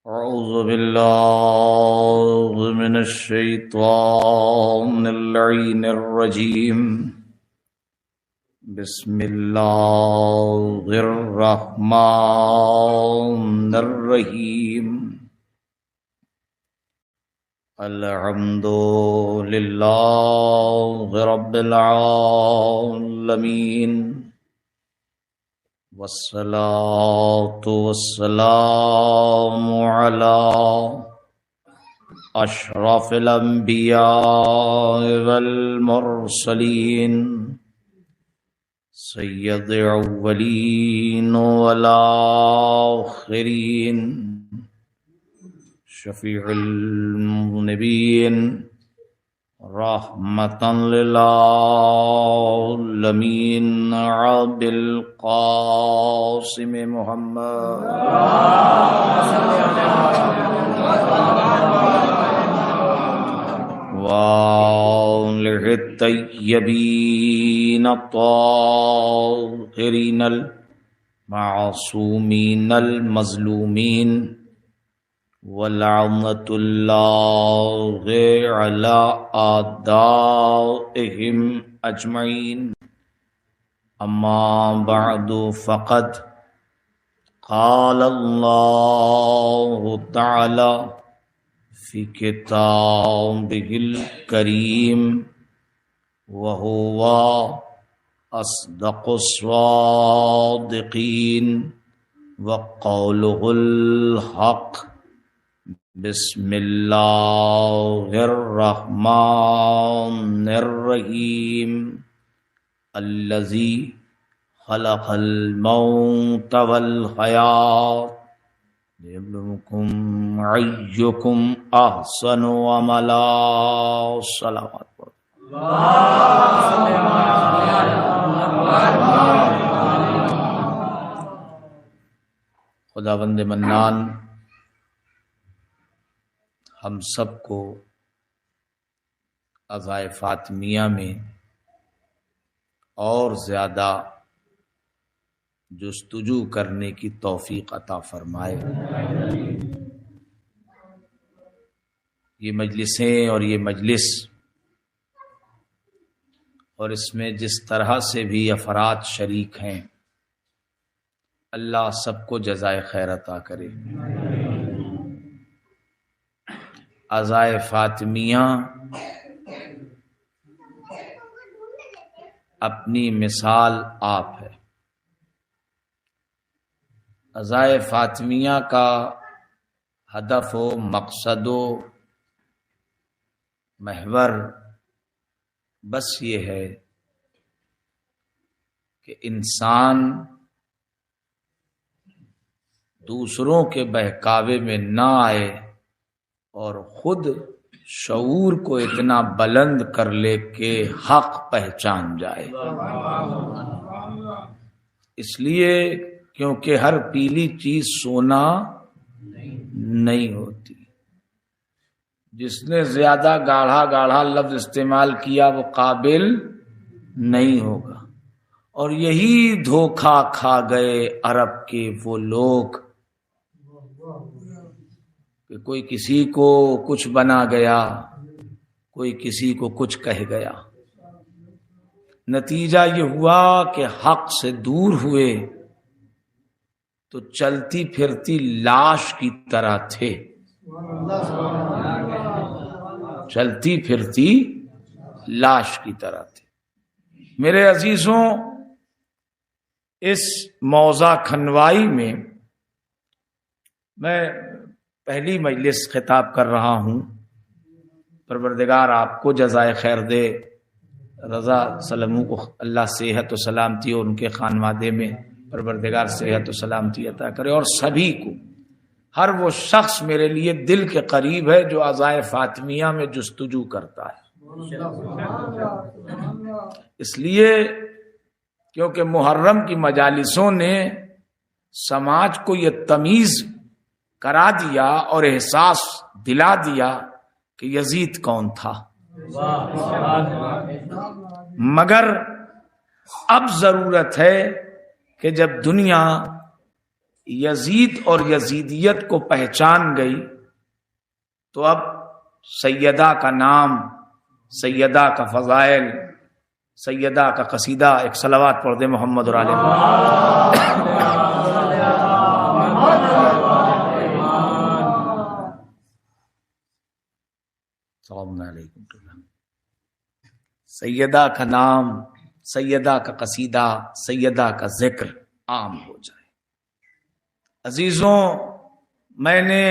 أعوذ بالله من الشيطان اللعين الرجيم. بسم الله الرحمن الرحيم. الحمد لله رب العالمين، والصلاة والسلام على أشرف الأنبياء والمرسلين، سيد الأولين والآخرين، شفيع المذنبين، رحمة للعالمين، عبد القاسم محمد وآله الطيبين الطاهرين المعصومين المظلومين، ولعنة الله على أعدائهم أجمعين. أما بعد، فقد قال الله تعالى في كتابه الكريم، وهو أصدق الصادقين، وقوله الحق. بسم اللہ الرحمن الرحیم. الذی خلق الموت والحیات لیبلوکم ایکم احسن عملا. صلوات پڑھو. خداوند منان ہم سب کو عزائے فاطمیہ میں اور زیادہ جستجو کرنے کی توفیق عطا فرمائے. یہ مجلسیں اور یہ مجلس اور اس میں جس طرح سے بھی افراد شریک ہیں، اللہ سب کو جزائے خیر عطا کرے. عزائے فاطمیہ اپنی مثال آپ ہے. عزائے فاطمیہ کا ہدف و مقصد و محور بس یہ ہے کہ انسان دوسروں کے بہکاوے میں نہ آئے اور خود شعور کو اتنا بلند کر لے کہ حق پہچان جائے. اس لیے کیونکہ ہر پیلی چیز سونا نہیں ہوتی. جس نے زیادہ گاڑھا لفظ استعمال کیا وہ قابل نہیں ہوگا. اور یہی دھوکا کھا گئے عرب کے وہ لوگ کہ کوئی کسی کو کچھ بنا گیا، کوئی کسی کو کچھ کہہ گیا. نتیجہ یہ ہوا کہ حق سے دور ہوئے تو چلتی پھرتی لاش کی طرح تھے. چلتی پھرتی لاش کی طرح تھے. میرے عزیزوں، اس موضع کھنوائی میں میں پہلی مجلس خطاب کر رہا ہوں. پروردگار آپ کو جزائے خیر دے. رضا سلموں کو اللہ صحت و سلامتی اور ان کے خانوادے میں پروردگار صحت و سلامتی عطا کرے، اور سبھی کو. ہر وہ شخص میرے لیے دل کے قریب ہے جو عزائے فاطمیہ میں جستجو کرتا ہے. اس لیے کیونکہ محرم کی مجالسوں نے سماج کو یہ تمیز کرا دیا اور احساس دلا دیا کہ یزید کون تھا. مگر اب ضرورت ہے کہ جب دنیا یزید اور یزیدیت کو پہچان گئی تو اب سیدہ کا نام، سیدہ کا فضائل، سیدہ کا قصیدہ، ایک صلوات پڑھ دے محمد اور آل محمد۔ السلام علیکم۔ سیدہ کا نام، سیدہ کا قصیدہ، سیدہ کا ذکر عام ہو جائے۔ عزیزوں، میں نے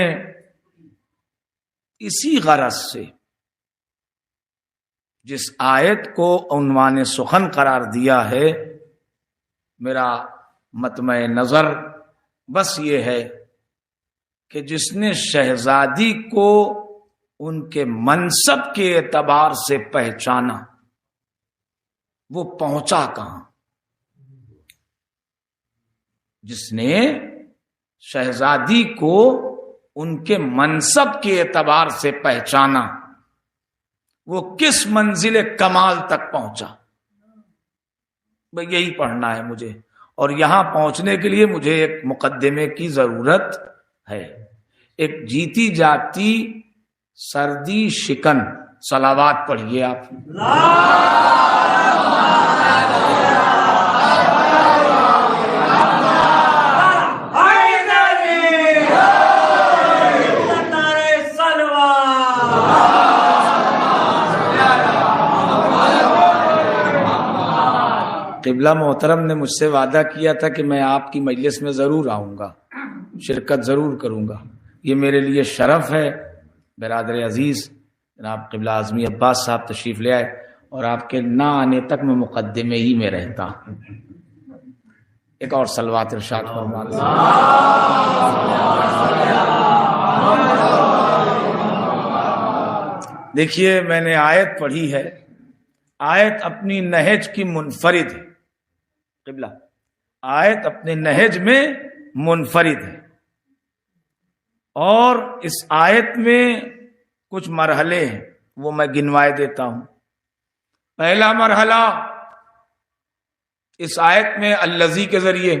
اسی غرض سے جس آیت کو عنوان سخن قرار دیا ہے، میرا مطمع نظر بس یہ ہے کہ جس نے شہزادی کو ان کے منصب کے اعتبار سے پہچانا وہ پہنچا کہاں؟ جس نے شہزادی کو ان کے منصب کے اعتبار سے پہچانا وہ کس منزل کمال تک پہنچا؟ بھئی یہی پڑھنا ہے مجھے، اور یہاں پہنچنے کے لیے مجھے ایک مقدمے کی ضرورت ہے، ایک جیتی جاتی سردی شکن صلوات پڑھیے آپ۔ قبلہ محترم نے مجھ سے وعدہ کیا تھا کہ میں آپ کی مجلس میں ضرور آؤں گا، شرکت ضرور کروں گا، یہ میرے لیے شرف ہے۔ برادر عزیز جناب قبلہ اعظمی عباس صاحب تشریف لے آئے، اور آپ کے نہ آنے تک میں مقدمے ہی میں رہتا ہوں۔ ایک اور صلوات ارشاد فرما۔ دیکھیے، میں نے آیت پڑھی ہے، آیت اپنی نہج کی منفرد ہے، قبلہ آیت اپنے نہج میں منفرد ہے، اور اس آیت میں کچھ مرحلے ہیں، وہ میں گنوائے دیتا ہوں۔ پہلا مرحلہ اس آیت میں الذی کے ذریعے،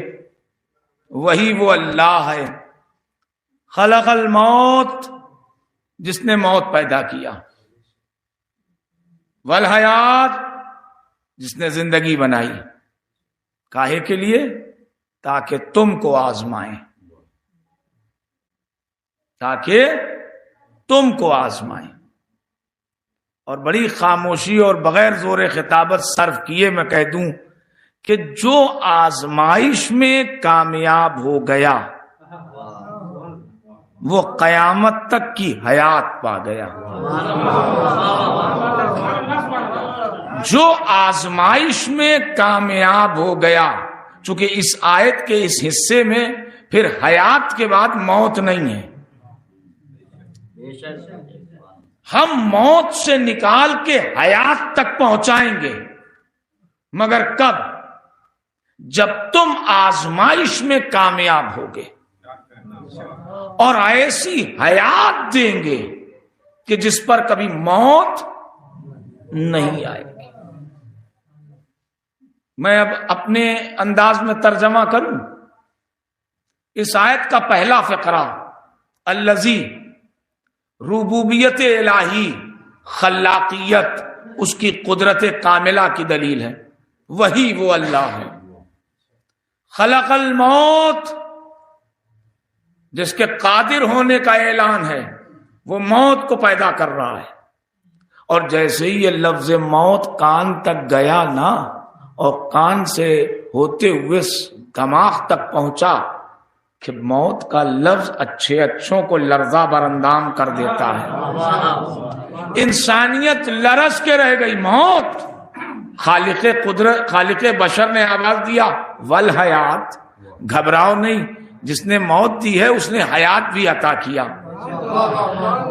وہی وہ اللہ ہے، خلق الموت، جس نے موت پیدا کیا، والحیات، جس نے زندگی بنائی، کاہے کے لیے؟ تاکہ تم کو آزمائیں، تاکہ تم کو آزمائیں۔ اور بڑی خاموشی اور بغیر زور خطابت صرف کیے میں کہہ دوں کہ جو آزمائش میں کامیاب ہو گیا وہ قیامت تک کی حیات پا گیا۔ جو آزمائش میں کامیاب ہو گیا، چونکہ اس آیت کے اس حصے میں پھر حیات کے بعد موت نہیں ہے، ہم موت سے نکال کے حیات تک پہنچائیں گے، مگر کب؟ جب تم آزمائش میں کامیاب ہوگے اور ایسی حیات دیں گے کہ جس پر کبھی موت نہیں آئے گی۔ میں اب اپنے انداز میں ترجمہ کروں۔ اس آیت کا پہلا فقرہ الذی، ربوبیت الہی، خلاقیت، اس کی قدرت کاملہ کی دلیل ہے، وہی وہ اللہ ہے۔ خلق الموت، جس کے قادر ہونے کا اعلان ہے، وہ موت کو پیدا کر رہا ہے۔ اور جیسے ہی یہ لفظ موت کان تک گیا نا، اور کان سے ہوتے ہوئے دماغ تک پہنچا، کہ موت کا لفظ اچھے اچھوں کو لرزہ براندام کر دیتا ہے۔ انسانیت لرز کے رہ گئی۔ موت، خالق قدرت، خالق بشر نے آواز دیا والحیات، گھبراؤ نہیں، جس نے موت دی ہے اس نے حیات بھی عطا کیا۔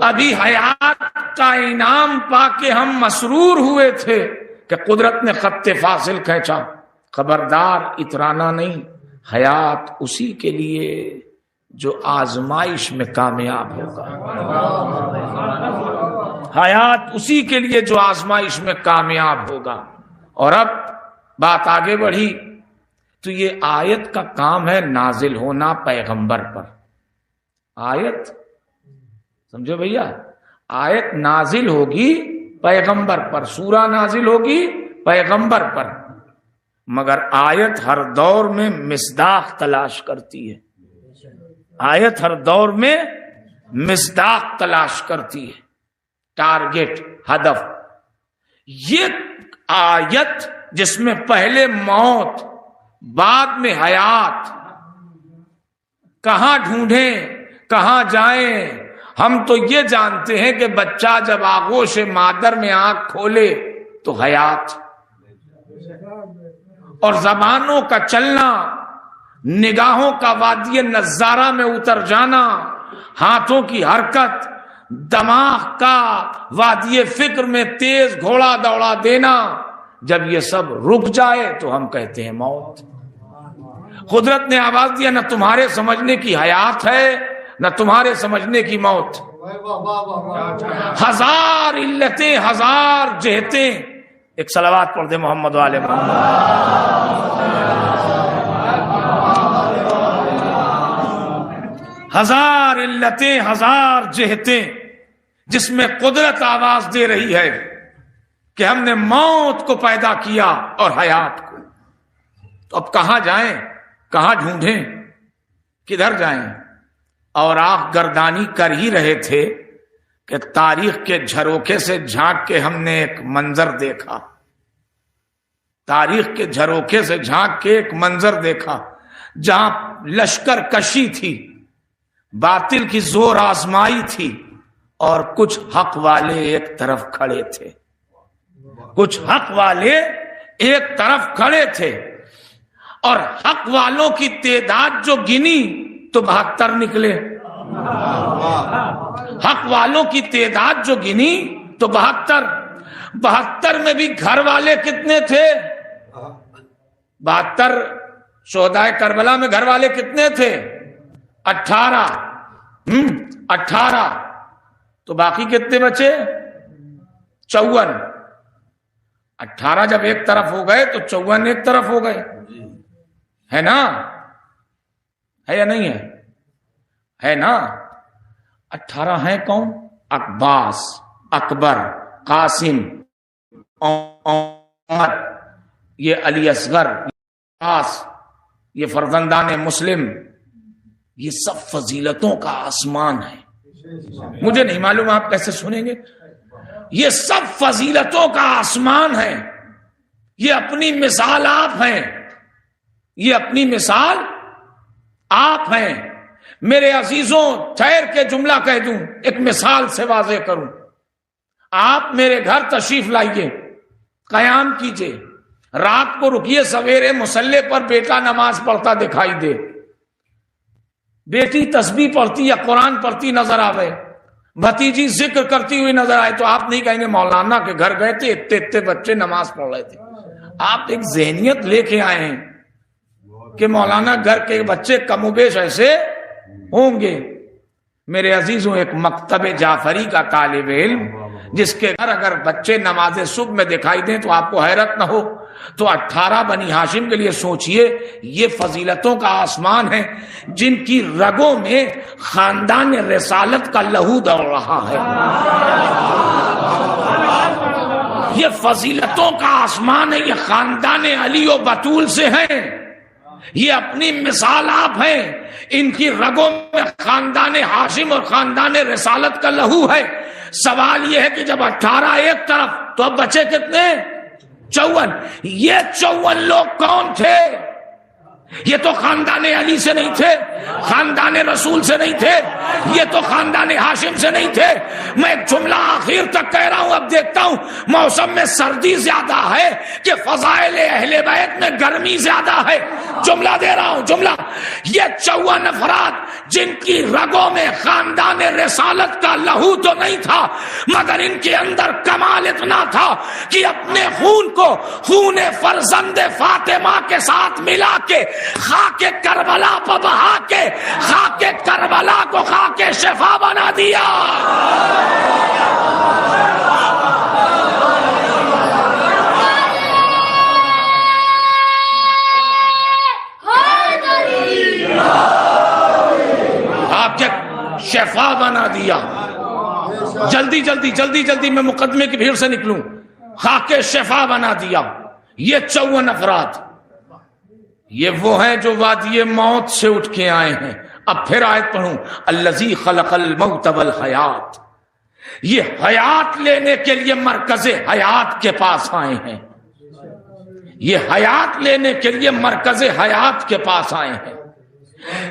ابھی حیات کا انعام پا کے ہم مسرور ہوئے تھے کہ قدرت نے خط فاصل کھینچا۔ خبردار، اترانا نہیں، حیات اسی کے لیے جو آزمائش میں کامیاب ہوگا، حیات اسی کے لیے جو آزمائش میں کامیاب ہوگا۔ اور اب بات آگے بڑھی تو یہ آیت کا کام ہے نازل ہونا پیغمبر پر. آیت سمجھو بھیا، آیت نازل ہوگی پیغمبر پر، سورہ نازل ہوگی پیغمبر پر، مگر آیت ہر دور میں مصداق تلاش کرتی ہے. آیت ہر دور میں مصداق تلاش کرتی ہے، ٹارگٹ، ہدف. یہ آیت جس میں پہلے موت بعد میں حیات، کہاں ڈھونڈیں کہاں جائیں؟ ہم تو یہ جانتے ہیں کہ بچہ جب آغوش مادر میں آنکھ کھولے تو حیات، اور زبانوں کا چلنا، نگاہوں کا وادی نظارہ میں اتر جانا، ہاتھوں کی حرکت، دماغ کا وادی فکر میں تیز گھوڑا دوڑا دینا، جب یہ سب رک جائے تو ہم کہتے ہیں موت. قدرت نے آواز دیا، نہ تمہارے سمجھنے کی حیات ہے نہ تمہارے سمجھنے کی موت. ہزار علتیں، ہزار جہتیں. ایک صلوات پڑھ دے محمد والے محمد. ہزار علتیں، ہزار جہتیں، جس میں قدرت آواز دے رہی ہے کہ ہم نے موت کو پیدا کیا اور حیات کو. تو اب کہاں جائیں، کہاں ڈھونڈیں، کدھر جائیں؟ اور آنکھ گردانی کر ہی رہے تھے کہ تاریخ کے جھروکے سے جھانک کے ہم نے ایک منظر دیکھا. تاریخ کے جھروکے سے جھانک کے ایک منظر دیکھا جہاں لشکر کشی تھی، باطل کی زور آزمائی تھی، اور کچھ حق والے ایک طرف کھڑے تھے. کچھ حق والے ایک طرف کھڑے تھے، اور حق والوں کی تعداد جو گنی تو 72 نکلے. حق والوں کی تعداد جو گنی تو 72 میں بھی گھر والے کتنے تھے؟ 72 شہدائے کربلا میں گھر والے کتنے تھے؟ 18. 18 تو باقی کتنے بچے؟ 54. 18 جب ایک طرف ہو گئے تو 54 ایک طرف ہو گئے، ہے نا؟ ہے یا نہیں ہے؟ ہے نا؟ 18 ہیں کون؟ عباس، اکبر، قاسم، عمر، یہ علی اصغر، یہ فرزندان مسلم. یہ سب فضیلتوں کا آسمان ہے. مجھے نہیں معلوم آپ کیسے سنیں گے. یہ سب فضیلتوں کا آسمان ہے. یہ اپنی مثال آپ ہیں، یہ اپنی مثال آپ ہیں. میرے عزیزوں، ٹھہر کے جملہ کہہ دوں، ایک مثال سے واضح کروں. آپ میرے گھر تشریف لائیے، قیام کیجئے، رات کو رکیے، سویرے مصلی پر بیٹا نماز پڑھتا دکھائی دے، بیٹی تسبیح پڑھتی یا قرآن پڑھتی نظر آئے، بھتیجی ذکر کرتی ہوئی نظر آئے، تو آپ نہیں کہیں گے مولانا کے گھر گئے تھے، اتنے بچے نماز پڑھ رہے تھے. آپ ایک ذہنیت لے کے آئے ہیں کہ مولانا گھر کے بچے کم و بیش ایسے ہوں گے. میرے عزیزوں، ایک مکتب جعفری کا طالب علم جس کے گھر اگر بچے نماز صبح میں دکھائی دیں تو آپ کو حیرت نہ ہو، تو 18 بنی ہاشم کے لیے سوچئے. یہ فضیلتوں کا آسمان ہے جن کی رگوں میں خاندان رسالت کا لہو دوڑ رہا ہے. یہ فضیلتوں کا آسمان ہے. یہ خاندان علی و بطول سے ہیں. یہ اپنی مثال آپ ہیں. ان کی رگوں میں خاندان ہاشم اور خاندان رسالت کا لہو ہے. سوال یہ ہے کہ جب 18 ایک طرف تو اب بچے کتنے؟ 54. یہ 54 لوگ کون تھے؟ یہ تو خاندان علی سے نہیں تھے، خاندان رسول سے نہیں تھے، یہ تو خاندان ہاشم سے نہیں تھے. میں ایک جملہ آخر تک کہہ رہا ہوں. اب دیکھتا ہوں موسم میں سردی زیادہ ہے کہ فضائل اہل بیت میں گرمی زیادہ ہے. جملہ دے رہا ہوں، جملہ. یہ 54 افراد جن کی رگوں میں خاندان رسالت کا لہو تو نہیں تھا، مگر ان کے اندر کمال اتنا تھا کہ اپنے خون کو خون فرزند فاطمہ کے ساتھ ملا کے خاک کربلا پر بہا کے خاک کربلا کو خاک شفا بنا دیا. شفا بنا دیا. جلدی جلدی جلدی جلدی میں مقدمے کی بھیڑ سے نکلوں. خاک شفا بنا دیا. یہ 54 افراد یہ وہ ہیں جو وادی موت سے اٹھ کے آئے ہیں. اب پھر آیت پڑھوں, الذی خلق الموت والحیات. یہ حیات لینے کے لیے مرکز حیات کے پاس آئے ہیں. یہ حیات لینے کے لیے مرکز حیات کے پاس آئے ہیں.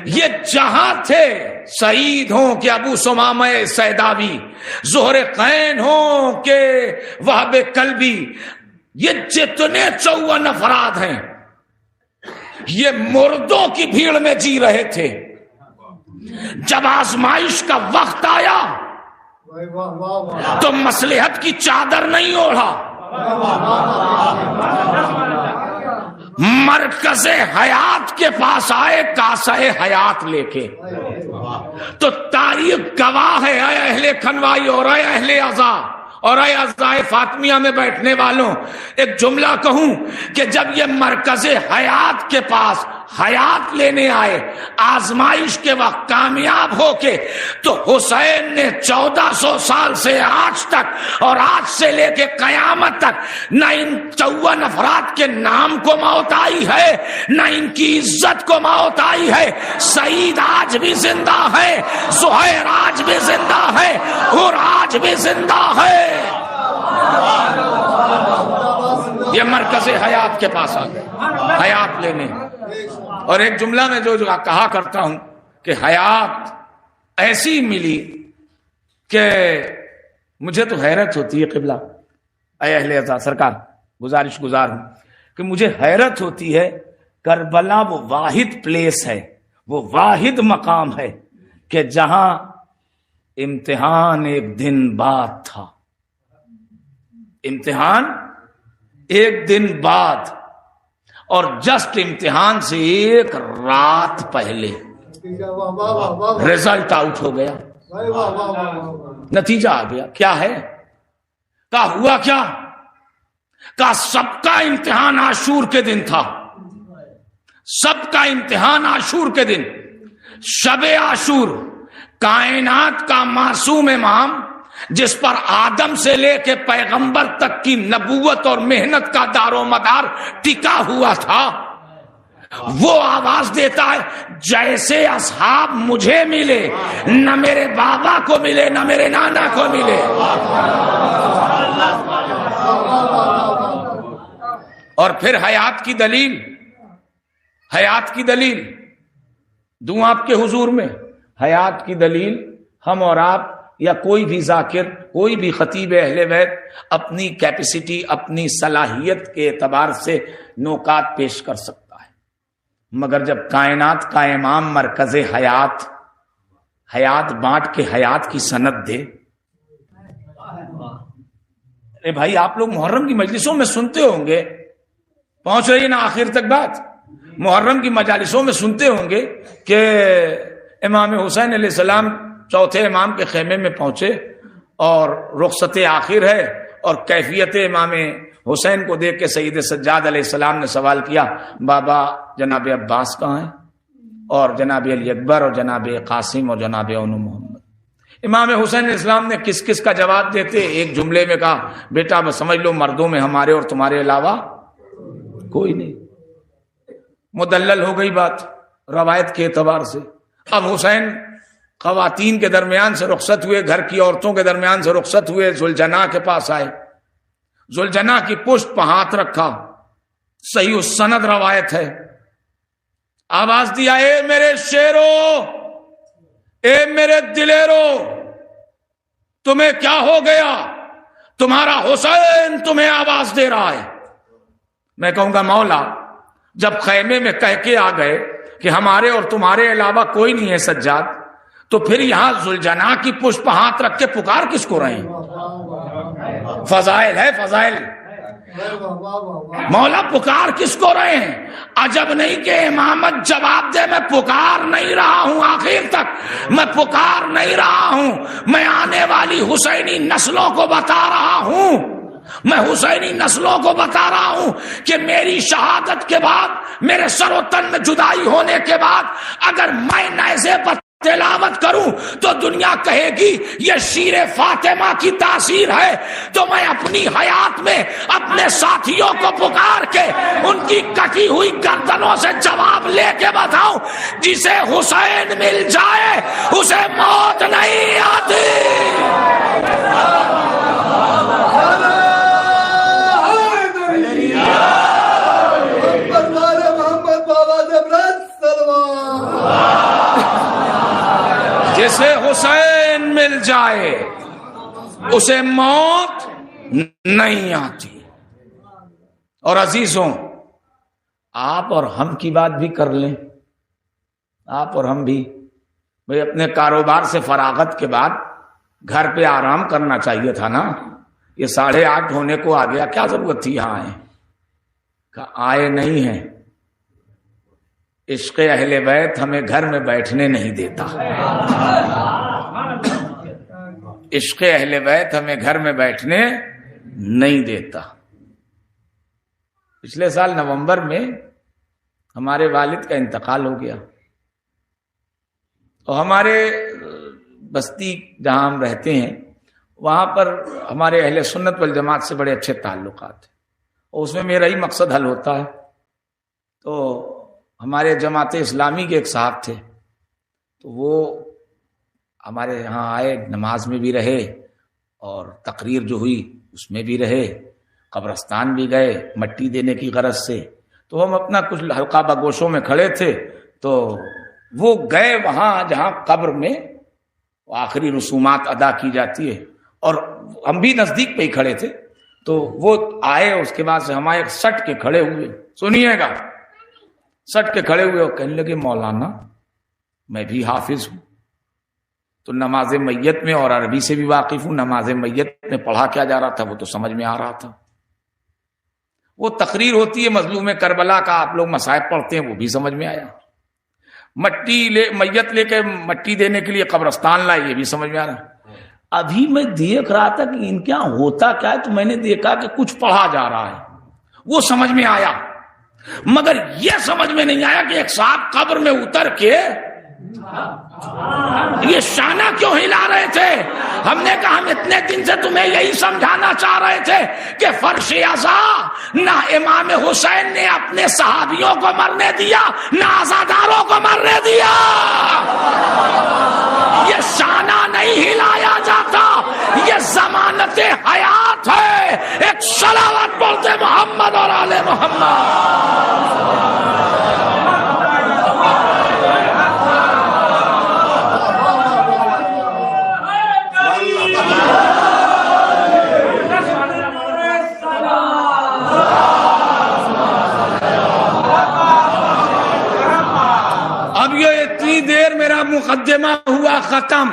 یہ جہاں تھے, سعید ہوں کہ ابو سمامہ سیداوی, زہر قین ہوں کہ وہب کلبی, یہ جتنے 54 افراد ہیں یہ مردوں کی بھیڑ میں جی رہے تھے. جب آزمائش کا وقت آیا تو مصلحت کی چادر نہیں اوڑھا, مرکز حیات کے پاس آئے کاسہ حیات لے کے. تو تاریخ گواہ ہے اے اہل کھنوائی اور اے اہل عزا اور اے عزائے فاطمیہ میں بیٹھنے والوں, ایک جملہ کہوں کہ جب یہ مرکز حیات کے پاس حیات لینے آئے آزمائش کے وقت کامیاب ہو کے, تو حسین نے 1400 سال سے آج تک اور آج سے لے کے قیامت تک نہ ان 54 افراد کے نام کو موت آئی ہے نہ ان کی عزت کو موت آئی ہے. سعید آج بھی زندہ ہے, زہیر آج بھی زندہ ہے, اور آج بھی زندہ ہے. یہ مرکز حیات کے پاس آ گئے حیات لینے. اور ایک جملہ میں جو کہا کرتا ہوں کہ حیات ایسی ملی کہ مجھے تو حیرت ہوتی ہے. قبلہ اے اہل عزا سرکار گزارش گزار ہوں کہ مجھے حیرت ہوتی ہے, کربلا وہ واحد پلیس ہے, وہ واحد مقام ہے کہ جہاں امتحان ایک دن بعد تھا. امتحان ایک دن بعد, اور جسٹ امتحان سے ایک رات پہلے رزلٹ آؤٹ ہو گیا, نتیجہ آ گیا. کیا ہے کہا ہوا کیا, کہا سب کا امتحان عاشور کے دن تھا. سب کا امتحان عاشور کے دن, شب عاشور, کائنات کا معصوم امام جس پر آدم سے لے کے پیغمبر تک کی نبوت اور محنت کا دار و مدار ٹکا ہوا تھا, وہ آواز دیتا ہے جیسے اصحاب مجھے ملے, نہ میرے بابا کو ملے نہ میرے نانا کو ملے. اور پھر حیات کی دلیل, حیات کی دلیل دوں آپ کے حضور میں. حیات کی دلیل ہم اور آپ یا کوئی بھی ذاکر, کوئی بھی خطیب اہل بیت اپنی کیپیسٹی, اپنی صلاحیت کے اعتبار سے نوکات پیش کر سکتا ہے, مگر جب کائنات کا امام مرکز حیات, حیات بانٹ کے حیات کی سند دے. ارے بھائی آپ لوگ محرم کی مجلسوں میں سنتے ہوں گے, پہنچ رہی نا آخر تک بات, محرم کی مجالسوں میں سنتے ہوں گے کہ امام حسین علیہ السلام چوتھے امام کے خیمے میں پہنچے اور رخصت آخر ہے, اور کیفیت امام حسین کو دیکھ کے سید سجاد علیہ السلام نے سوال کیا, بابا جناب عباس کہاں ہیں, اور جناب علی اکبر اور جناب قاسم اور جناب اونو محمد. امام حسین علیہ السلام نے کس کس کا جواب دیتے, ایک جملے میں کہا بیٹا بس سمجھ لو مردوں میں ہمارے اور تمہارے علاوہ کوئی نہیں. مدلل ہو گئی بات روایت کے اعتبار سے. اب حسین خواتین کے درمیان سے رخصت ہوئے, گھر کی عورتوں کے درمیان سے رخصت ہوئے, ذوالجناح کے پاس آئے, ذوالجناح کی پشت پہ ہاتھ رکھا, صحیح السند روایت ہے, آواز دیا اے میرے شیرو, اے میرے دلیرو, تمہیں کیا ہو گیا, تمہارا حسین تمہیں آواز دے رہا ہے. میں کہوں گا مولا جب خیمے میں کہہ کے آ گئے کہ ہمارے اور تمہارے علاوہ کوئی نہیں ہے سجاد, تو پھر یہاں ذوالجناح کی پشت پہ ہاتھ رکھ کے پکار کس کو رہے ہیں؟ فضائل ہے فضائل. مولا پکار کس کو رہے ہیں؟ عجب نہیں کہ امامت جواب دے میں پکار نہیں رہا ہوں, آخر تک میں پکار نہیں رہا ہوں, میں آنے والی حسینی نسلوں کو بتا رہا ہوں, میں حسینی نسلوں کو بتا رہا ہوں کہ میری شہادت کے بعد, میرے سر و تن میں جدائی ہونے کے بعد اگر میں نیزے پر تلاوت کروں تو دنیا کہے گی یہ شیر فاطمہ کی تاثیر ہے، تو میں اپنی حیات میں اپنے ساتھیوں کو پکار کے ان کی کٹی ہوئی گردنوں سے جواب لے کے بتاؤں، جسے حسین مل جائے اسے موت نہیں آتی۔ جسے حسین مل جائے اسے موت نہیں آتی۔ اور عزیزوں، آپ اور ہم کی بات بھی کر لیں، آپ اور ہم بھی بھئی اپنے کاروبار سے فراغت کے بعد گھر پہ آرام کرنا چاہیے تھا نا، یہ 8:30 ہونے کو آ گیا، کیا ضرورت تھی یہاں آئے؟ آئے نہیں ہیں۔ عشق اہل بیت ہمیں گھر میں بیٹھنے نہیں دیتا، عشق اہل بیت ہمیں گھر میں بیٹھنے نہیں دیتا۔ پچھلے سال نومبر میں ہمارے والد کا انتقال ہو گیا، اور ہمارے بستی جہاں ہم رہتے ہیں وہاں پر ہمارے اہل سنت والجماعت سے بڑے اچھے تعلقات ہیں، اور اس میں میرا ہی مقصد حل ہوتا ہے۔ تو ہمارے جماعت اسلامی کے ایک صاحب تھے، تو وہ ہمارے یہاں آئے، نماز میں بھی رہے اور تقریر جو ہوئی اس میں بھی رہے، قبرستان بھی گئے مٹی دینے کی غرض سے۔ تو ہم اپنا کچھ حلقہ بگوشوں میں کھڑے تھے، تو وہ گئے وہاں جہاں قبر میں آخری رسومات ادا کی جاتی ہے، اور ہم بھی نزدیک پہ ہی کھڑے تھے۔ تو وہ آئے، اس کے بعد سے ہمارے سٹ کے کھڑے ہوئے، سنیے گا، سٹ کے کھڑے ہوئے اور کہنے لگے مولانا میں بھی حافظ ہوں، تو نماز میت میں اور عربی سے بھی واقف ہوں، نماز میت میں پڑھا کیا جا رہا تھا وہ تو سمجھ میں آ رہا تھا، وہ تقریر ہوتی ہے مظلوم کربلا کا، آپ لوگ مصائب پڑھتے ہیں وہ بھی سمجھ میں آیا، میت لے کے مٹی دینے کے لیے قبرستان لائے یہ بھی سمجھ میں آ رہا۔ ابھی میں دیکھ رہا تھا کہ ان کیا ہوتا کیا ہے، تو میں نے دیکھا کہ کچھ پڑھا جا رہا ہے، وہ سمجھ میں آیا، مگر یہ سمجھ میں نہیں آیا کہ ایک صاحب قبر میں اتر کے یہ شانہ کیوں ہلا رہے تھے۔ ہم نے کہا ہم اتنے دن سے تمہیں یہی سمجھانا چاہ رہے تھے کہ فرش ازا نہ امام حسین نے اپنے صحابیوں کو مرنے دیا نہ عزاداروں کو مرنے دیا، یہ شانہ نہیں ہلایا جاتا، یہ ضمانت حیات ہے۔ ایک صلوات بولتے محمد اور آل محمد۔ اب یہ اتنی دیر میرا مقدمہ ہوا ختم،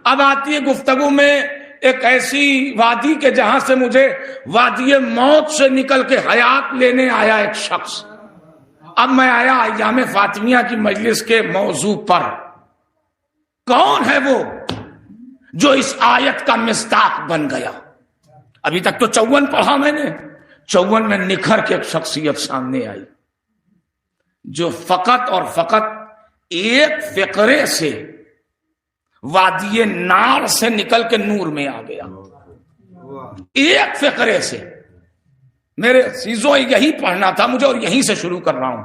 اب آتی ہے گفتگو میں ایک ایسی وادی کے جہاں سے مجھے وادی موت سے نکل کے حیات لینے آیا ایک شخص۔ اب میں آیا ایام فاطمیہ کی مجلس کے موضوع پر، کون ہے وہ جو اس آیت کا مصداق بن گیا؟ ابھی تک تو 54 پڑھا میں نے، 54 میں نکھر کے ایک شخصیت سامنے آئی جو فقط اور فقط ایک فقرے سے وادی نار سے نکل کے نور میں آ گیا، ایک فقرے سے۔ میرے عزیزوں یہی پڑھنا تھا مجھے اور یہیں سے شروع کر رہا ہوں۔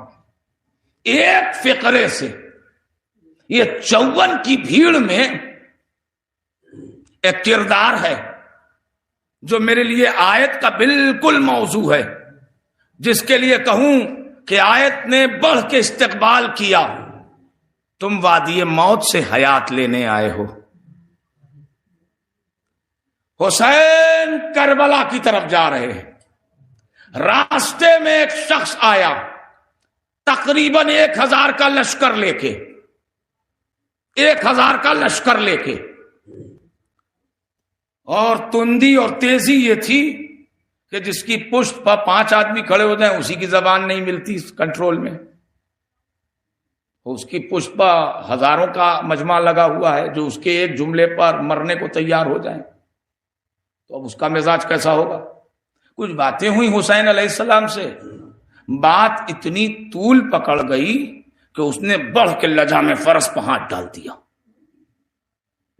ایک فقرے سے، یہ 54 کی بھیڑ میں ایک کردار ہے جو میرے لیے آیت کا بالکل موضوع ہے، جس کے لیے کہوں کہ آیت نے بڑھ کے استقبال کیا، تم وادی موت سے حیات لینے آئے ہو۔ حسین کربلا کی طرف جا رہے ہیں، راستے میں ایک شخص آیا تقریباً 1000 کا لشکر لے کے، 1000 کا لشکر لے کے، اور تندی اور تیزی یہ تھی کہ جس کی پشت پر 5 آدمی کھڑے ہو جائیں اسی کی زبان نہیں ملتی کنٹرول میں، اس کی پشت پر ہزاروں کا مجمع لگا ہوا ہے جو اس کے ایک جملے پر مرنے کو تیار ہو جائیں، تو اب اس کا مزاج کیسا ہوگا؟ کچھ باتیں ہوئی حسین علیہ السلام سے، بات اتنی طول پکڑ گئی کہ اس نے بڑھ کے لجام فرس پہ ہاتھ ڈال دیا،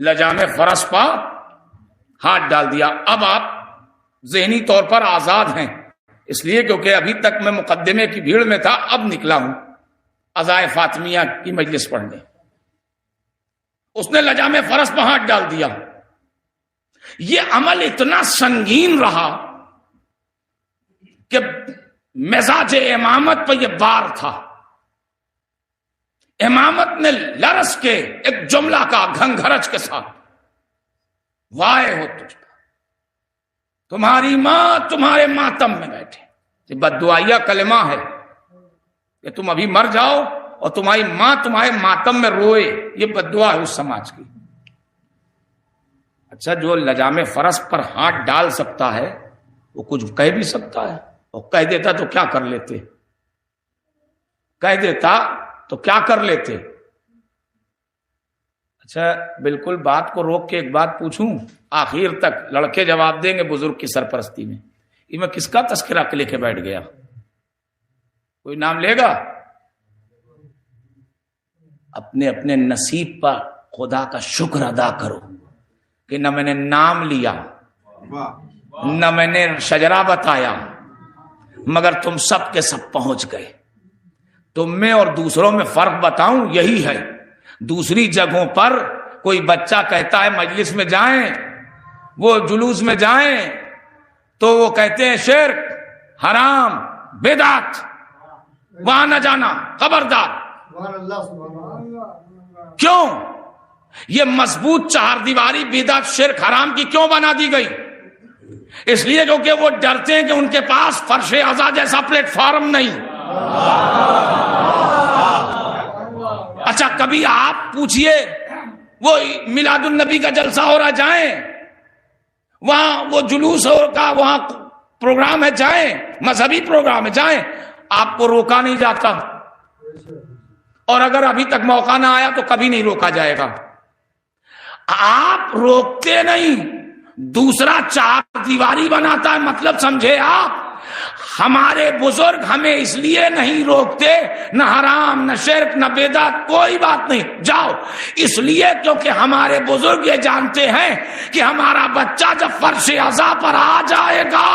لجام فرس پا ہاتھ ڈال دیا. اب آپ ذہنی طور پر آزاد ہیں، اس لیے کیونکہ ابھی تک میں مقدمے کی بھیڑ میں تھا، اب نکلا ہوں عزائے فاطمیہ کی مجلس پڑھنے. اس نے لجام فرس پہ ہاتھ ڈال دیا. یہ عمل اتنا سنگین رہا کہ مزاج امامت پہ یہ بار تھا. امامت نے لرس کے ایک جملہ کا گھنگھرچ کے ساتھ، وائے ہو تجھ پر، تمہاری ماں تمہارے ماتم میں بیٹھے. یہ بددعائیہ کلمہ ہے کہ تم ابھی مر جاؤ اور تمہاری ماں تمہارے ماتم میں روئے. یہ بددعا ہے اس سماج کی. اچھا، جو لجام فرس پر ہاتھ ڈال سکتا ہے وہ کچھ کہہ بھی سکتا ہے، اور کہہ دیتا تو کیا کر لیتے، کہہ دیتا تو کیا کر لیتے. اچھا، بالکل بات کو روک کے ایک بات پوچھوں، آخر تک لڑکے جواب دیں گے بزرگ کی سرپرستی میں. یہ میں کس کا تذکرہ لے کے بیٹھ گیا؟ کوئی نام لے گا؟ اپنے اپنے نصیب پر خدا کا شکر ادا کرو کہ نہ میں نے نام لیا، نہ میں نے شجرہ بتایا، مگر تم سب کے سب پہنچ گئے. تم میں اور دوسروں میں فرق بتاؤں، یہی ہے. دوسری جگہوں پر کوئی بچہ کہتا ہے مجلس میں جائیں، وہ جلوس میں جائیں تو وہ کہتے ہیں شرک، حرام، بدعت، وہاں نہ جانا، خبردار. کیوں یہ مضبوط چہار دیواری بدعت، شرک، حرام کی کیوں بنا دی گئی؟ اس لیے کیونکہ وہ ڈرتے ہیں کہ ان کے پاس فرش عزا جیسا پلیٹ فارم نہیں. اچھا، کبھی آپ پوچھئے وہ میلاد النبی کا جلسہ ہو رہا، جائیں وہاں، وہ جلوس کا وہاں پروگرام ہے، جائیں، مذہبی پروگرام ہے، جائیں. آپ کو روکا نہیں جاتا، اور اگر ابھی تک موقع نہ آیا تو کبھی نہیں روکا جائے گا. آپ روکتے نہیں، دوسرا چار دیواری بناتا ہے. مطلب سمجھے آپ؟ ہمارے بزرگ ہمیں اس لیے نہیں روکتے، نہ حرام، نہ شرک، نہ بدعت، کوئی بات نہیں، جاؤ. اس لیے کیونکہ ہمارے بزرگ یہ جانتے ہیں کہ ہمارا بچہ جب فرش عزا پر آ جائے گا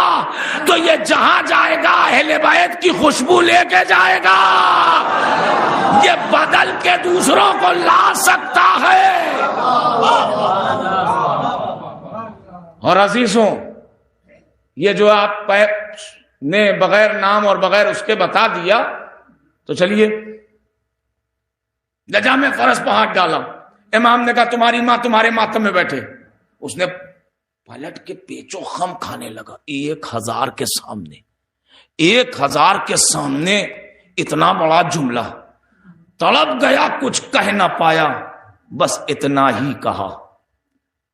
تو یہ جہاں جائے گا اہل بیت کی خوشبو لے کے جائے گا. یہ بدل کے دوسروں کو لا سکتا ہے. اور عزیزوں، یہ جو آپ نے بغیر نام اور بغیر اس کے بتا دیا، تو چلیے لجام فرس پہ ہاتھ ڈالا. امام نے کہا تمہاری ماں تمہارے ماتم میں بیٹھے. اس نے پلٹ کے پیچو خم کھانے لگا. 1000 کے سامنے، 1000 کے سامنے اتنا بڑا جملہ. تڑپ گیا، کچھ کہہ نہ پایا، بس اتنا ہی کہا،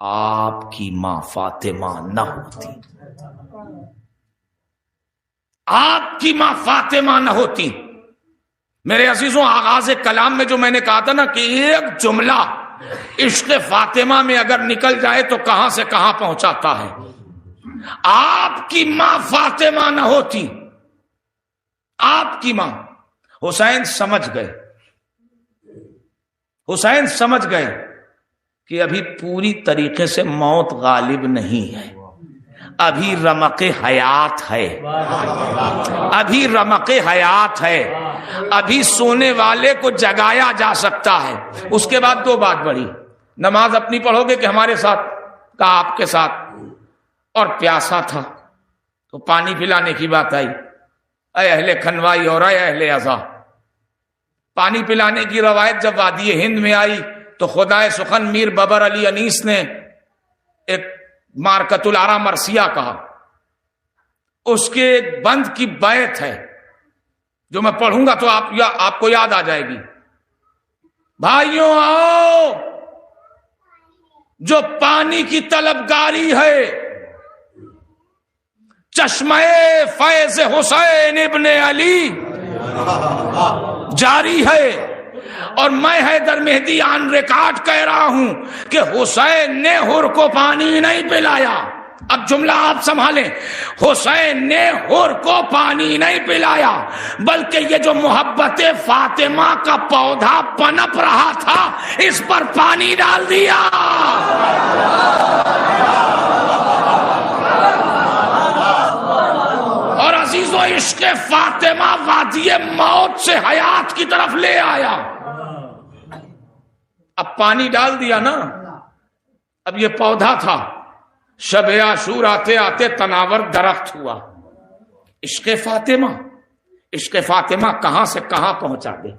آپ کی ماں فاطمہ نہ ہوتی، آپ کی ماں فاطمہ نہ ہوتی. میرے عزیزوں، آغاز کلام میں جو میں نے کہا تھا نا کہ ایک جملہ عشق فاطمہ میں اگر نکل جائے تو کہاں سے کہاں پہنچاتا ہے. آپ کی ماں فاطمہ نہ ہوتی، آپ کی ماں. حسین سمجھ گئے، حسین سمجھ گئے کہ ابھی پوری طریقے سے موت غالب نہیں ہے، ابھی رمق حیات ہے، ابھی رمق حیات ہے، ابھی سونے والے کو جگایا جا سکتا ہے. اس کے بعد 2 بات بڑھی. نماز اپنی پڑھو گے کہ ہمارے ساتھ؟ کہا آپ کے ساتھ. اور پیاسا تھا تو پانی پلانے کی بات آئی. اے اہل کھنوائی اور اے اہل عزا، پانی پلانے کی روایت جب وادی ہند میں آئی تو خدائے سخن میر ببر علی انیس نے ایک مارکت العرا مرثیہ کہا. اس کے ایک بند کی بیت ہے جو میں پڑھوں گا تو آپ کو یاد آ جائے گی. بھائیوں آؤ، جو پانی کی طلبگاری ہے چشمہ فیض حسین ابن علی جاری ہے، اور میں حیدر مہدی آن ریکارڈ کہہ رہا ہوں کہ حسین نے حر کو پانی نہیں پلایا، اب جملہ آپ سنبھالیں، حسین نے حر کو پانی نہیں پلایا، بلکہ یہ جو محبت فاطمہ کا پودا پنپ رہا تھا اس پر پانی ڈال دیا۔ اور عزیزو، عشق فاطمہ وادی موت سے حیات کی طرف لے آیا۔ اب پانی ڈال دیا نا، اب یہ پودا تھا، شب عاشور آتے آتے تناور درخت ہوا۔ عشق فاطمہ، عشق فاطمہ کہاں سے کہاں پہنچا دے۔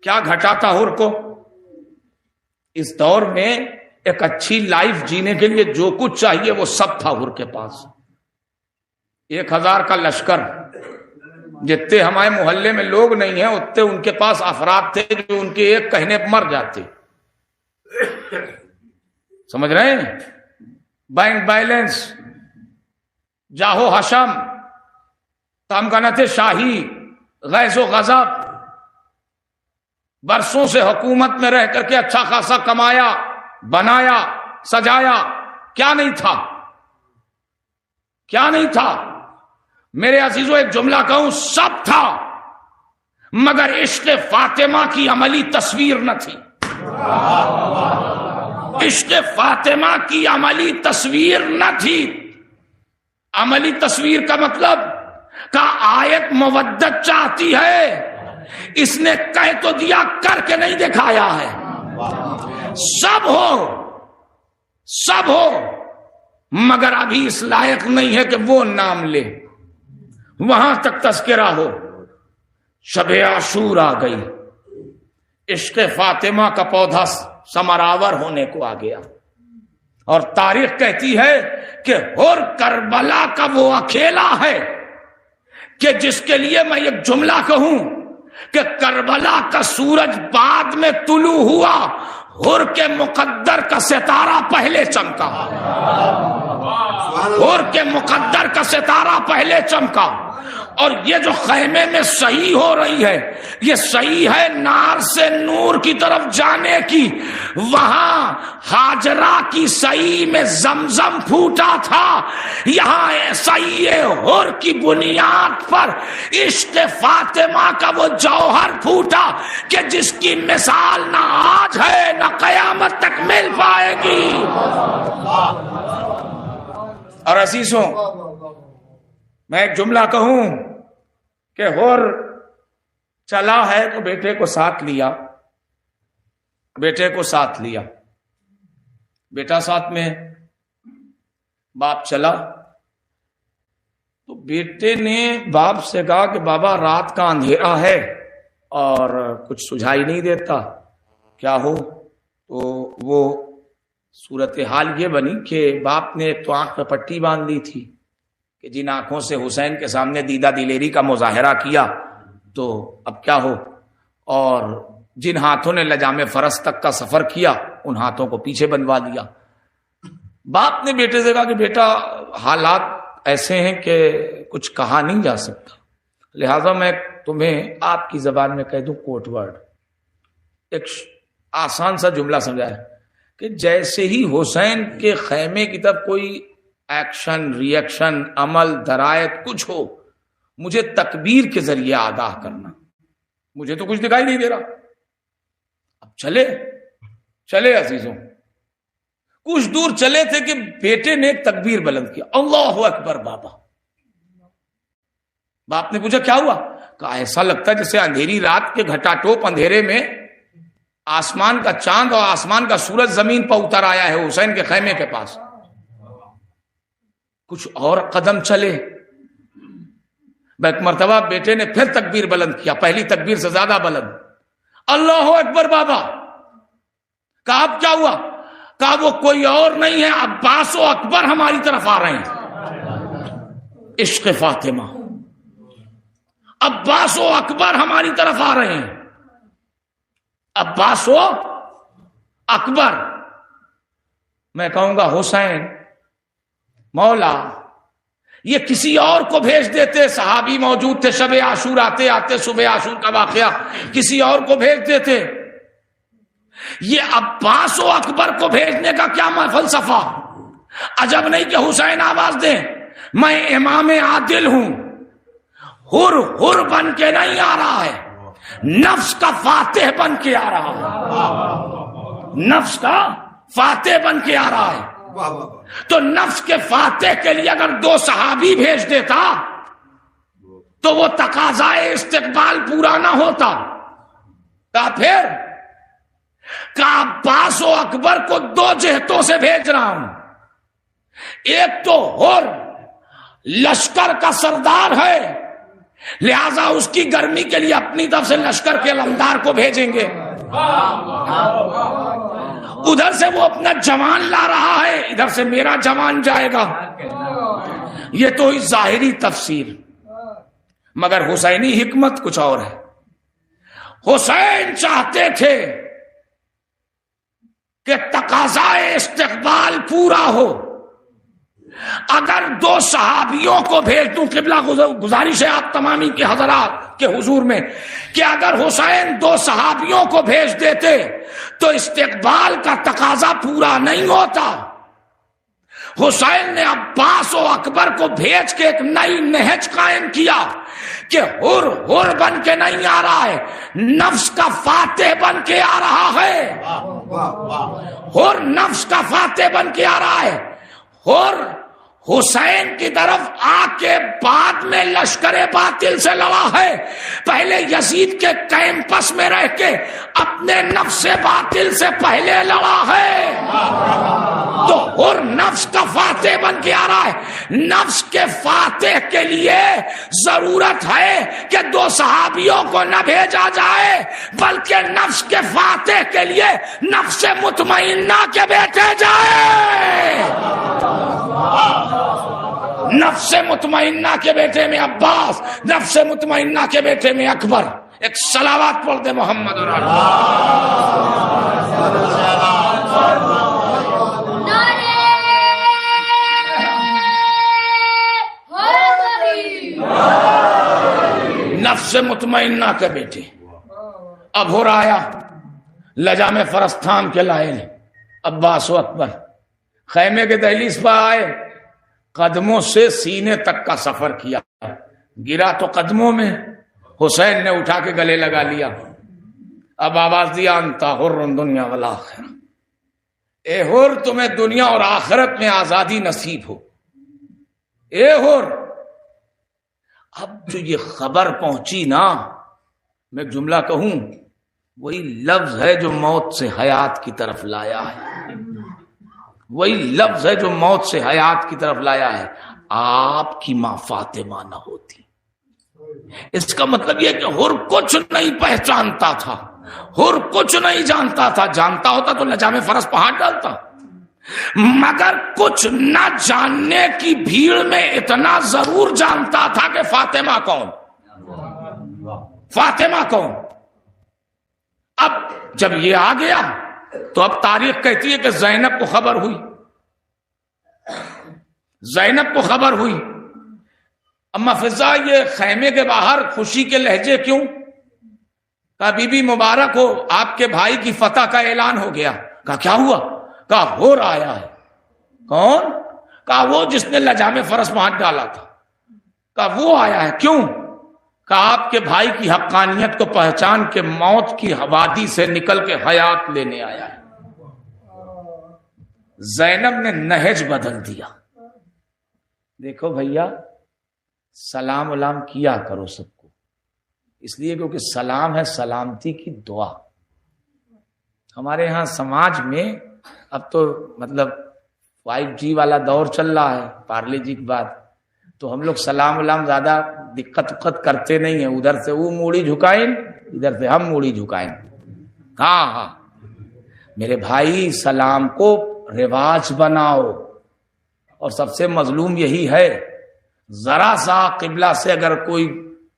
کیا گھٹا تھا حر کو؟ اس دور میں ایک اچھی لائف جینے کے لیے جو کچھ چاہیے وہ سب تھا حر کے پاس۔ 1000 کا لشکر، جتنے ہمارے محلے میں لوگ نہیں ہیں اتنے ان کے پاس افراد تھے جو ان کے ایک کہنے پر مر جاتے۔ سمجھ رہے ہیں؟ بینک بیلنس، جاہو حشم، تمکنت شاہی، غیظ و غضب، برسوں سے حکومت میں رہ کر کے اچھا خاصا کمایا، بنایا، سجایا، کیا نہیں تھا؟ کیا نہیں تھا؟ میرے عزیزو ایک جملہ کہوں، سب تھا، مگر عشق فاطمہ کی عملی تصویر نہ تھی۔ عشق فاطمہ کی عملی تصویر نہ تھی۔ عملی تصویر کا مطلب کا آیت مودت چاہتی ہے، اس نے کہہ تو دیا، کر کے نہیں دکھایا ہے۔ سب ہو مگر ابھی اس لائق نہیں ہے کہ وہ نام لے، وہاں تک تذکرہ ہو۔ شب عاشور آ گئی، عشق فاطمہ کا پودا ثمراور ہونے کو آ گیا، اور تاریخ کہتی ہے کہ حر کربلا کا وہ اکیلا ہے کہ جس کے لیے میں ایک جملہ کہوں کہ کربلا کا سورج بعد میں طلوع ہوا، حر کے مقدر کا ستارہ پہلے چمکا۔ حر کے مقدر کا ستارہ پہلے چمکا۔ اور یہ جو خیمے میں صحیح ہو رہی ہے، یہ صحیح ہے نار سے نور کی طرف جانے کی۔ وہاں ہاجرہ کی صحیح میں زمزم پھوٹا تھا، یہاں صحیح حر کی بنیاد پر عشق فاطمہ کا وہ جوہر پھوٹا کہ جس کی مثال نہ آج ہے نہ قیامت تک مل پائے گی۔ اور عزیزوں، میں ایک جملہ کہوں کہ حر چلا ہے تو بیٹے کو ساتھ لیا، بیٹے کو ساتھ لیا، بیٹا ساتھ میں، باپ چلا تو بیٹے نے باپ سے کہا کہ بابا رات کا اندھیرا ہے اور کچھ سجھائی نہیں دیتا، کیا ہو؟ تو وہ صورتحال یہ بنی کہ باپ نے تو آنکھ پہ پٹی باندھ لی تھی کہ جن آنکھوں سے حسین کے سامنے دیدہ دلیری کا مظاہرہ کیا تو اب کیا ہو، اور جن ہاتھوں نے لجام فرس تک کا سفر کیا ان ہاتھوں کو پیچھے بنوا دیا۔ باپ نے بیٹے سے کہا کہ بیٹا حالات ایسے ہیں کہ کچھ کہا نہیں جا سکتا، لہذا میں تمہیں آپ کی زبان میں کہہ دوں کوٹ ورڈ، ایک آسان سا جملہ سمجھایا کہ جیسے ہی حسین کے خیمے کی طرف کوئی ایکشن، ری ایکشن، عمل، درایت کچھ ہو، مجھے تکبیر کے ذریعے آگاہ کرنا، مجھے تو کچھ دکھائی نہیں دے رہا۔ اب چلے عزیزوں، کچھ دور چلے تھے کہ بیٹے نے ایک تکبیر بلند کیا، اللہ اکبر بابا۔ باپ نے پوچھا کیا ہوا؟ کہا ایسا لگتا ہے جیسے اندھیری رات کے گھٹا ٹوپ اندھیرے میں آسمان کا چاند اور آسمان کا سورج زمین پر اتر آیا ہے حسین کے خیمے کے پاس۔ کچھ اور قدم چلے، ایک مرتبہ بیٹے نے پھر تکبیر بلند کیا، پہلی تکبیر سے زیادہ بلند، اللہ اکبر بابا۔ کہا اب کیا ہوا؟ کہا وہ کوئی اور نہیں ہے، عباس و اکبر ہماری طرف آ رہے ہیں۔ عشق فاطمہ، عباس و اکبر ہماری طرف آ رہے ہیں، عباس و اکبر۔ میں کہوں گا حسین مولا یہ کسی اور کو بھیج دیتے، صحابی موجود تھے، شب عاشور آتے آتے صبح عاشور کا واقعہ کسی اور کو بھیج دیتے، یہ عباس و اکبر کو بھیجنے کا کیا فلسفہ؟ عجب نہیں کہ حسین آواز دیں میں امام عادل ہوں، حر بن کے نہیں آ رہا ہے، نفس کا فاتح بن کے آ رہا ہے، نفس کا فاتح بن کے آ رہا ہے۔ تو نفس کے فاتح کے لیے اگر 2 صحابی بھیج دیتا تو وہ تقاضائے استقبال پورا نہ ہوتا۔ پھر عباس و اکبر کو 2 جہتوں سے بھیج رہا ہوں، ایک تو حر لشکر کا سردار ہے، لہذا اس کی گرمی کے لیے اپنی طرف سے لشکر کے علمدار کو بھیجیں گے، ادھر سے وہ اپنا جوان لا رہا ہے، ادھر سے میرا جوان جائے گا۔ یہ تو ظاہری تفسیر، مگر حسینی حکمت کچھ اور ہے۔ حسین چاہتے تھے کہ تقاضائے استقبال پورا ہو، اگر 2 صحابیوں کو بھیج دوں، قبلہ گزارش ہے آپ تمامی کے حضرات کے حضور میں کہ اگر حسین 2 صحابیوں کو بھیج دیتے تو استقبال کا تقاضا پورا نہیں ہوتا۔ حسین نے عباس و اکبر کو بھیج کے ایک نئی نہج قائم کیا کہ حر بن کے نہیں آ رہا ہے، نفس کا فاتح بن کے آ رہا ہے، حر نفس کا فاتح بن کے آ رہا ہے۔ حر حسین کی طرف آ کے بعد میں لشکر باطل سے لڑا ہے، پہلے یزید کے کیمپس میں رہ کے اپنے نفس باطل سے پہلے لڑا ہے، تو حر نفس کا فاتح بن کے آ رہا ہے۔ نفس کے فاتح کے لیے ضرورت ہے کہ 2 صحابیوں کو نہ بھیجا جائے، بلکہ نفس کے فاتح کے لیے نفس مطمئنہ کے بیٹھے جائے۔ نفس مطمئنہ کے بیٹے میں عباس، نفس مطمئنہ کے بیٹے میں اکبر۔ ایک صلوات پڑھ دے محمد اور نفس مطمئنہ کے بیٹے۔ اب ہو رہا آیا لجام فرس تھام کے لائے عباس و اکبر، خیمے کے دہلیز پر آئے، قدموں سے سینے تک کا سفر کیا، گرا تو قدموں میں، حسین نے اٹھا کے گلے لگا لیا، اب آواز دیا انتا حر دنیا والآخرہ، اے حر تمہیں دنیا اور آخرت میں آزادی نصیب ہو، اے حر۔ اب جو یہ خبر پہنچی نا، میں ایک جملہ کہوں، وہی لفظ ہے جو موت سے حیات کی طرف لایا ہے، وہی لفظ ہے جو موت سے حیات کی طرف لایا ہے۔ آپ کی ماں فاطمہ نہ ہوتی، اس کا مطلب یہ کہ حر کچھ نہیں پہچانتا تھا، حر کچھ نہیں جانتا تھا، جانتا ہوتا تو لجام فرس پہاڑ ڈالتا، مگر کچھ نہ جاننے کی بھیڑ میں اتنا ضرور جانتا تھا کہ فاطمہ کون، فاطمہ کون۔ اب جب یہ آ گیا تو اب تاریخ کہتی ہے کہ زینب کو خبر ہوئی، زینب کو خبر ہوئی، اما فضا یہ خیمے کے باہر خوشی کے لہجے کیوں؟ کہا بی بی مبارک ہو، آپ کے بھائی کی فتح کا اعلان ہو گیا۔ کہا کیا ہوا؟ کہا حر آیا ہے۔ کون؟ کہا وہ جس نے لجام فرس میں ہاتھ ڈالا تھا۔ کہا وہ آیا ہے، کیوں؟ کہا آپ کے بھائی کی حقانیت کو پہچان کے موت کی وادی سے نکل کے حیات لینے آیا ہے۔ زینب نے نہج بدل دیا۔ دیکھو بھیا، سلام علام کیا کرو سب کو، اس لیے کیونکہ سلام ہے سلامتی کی دعا۔ ہمارے ہاں سماج میں اب تو مطلب 5G والا دور چل رہا ہے، پارلے جی کی بات، تو ہم لوگ سلام علام زیادہ دقت کرتے نہیں ہیں، ادھر سے وہ موڑی جھکائیں، ادھر سے ہم موڑی جھکائیں۔ ہاں میرے بھائی، سلام کو رواج بناؤ، اور سب سے مظلوم یہی ہے، ذرا سا قبلہ سے اگر کوئی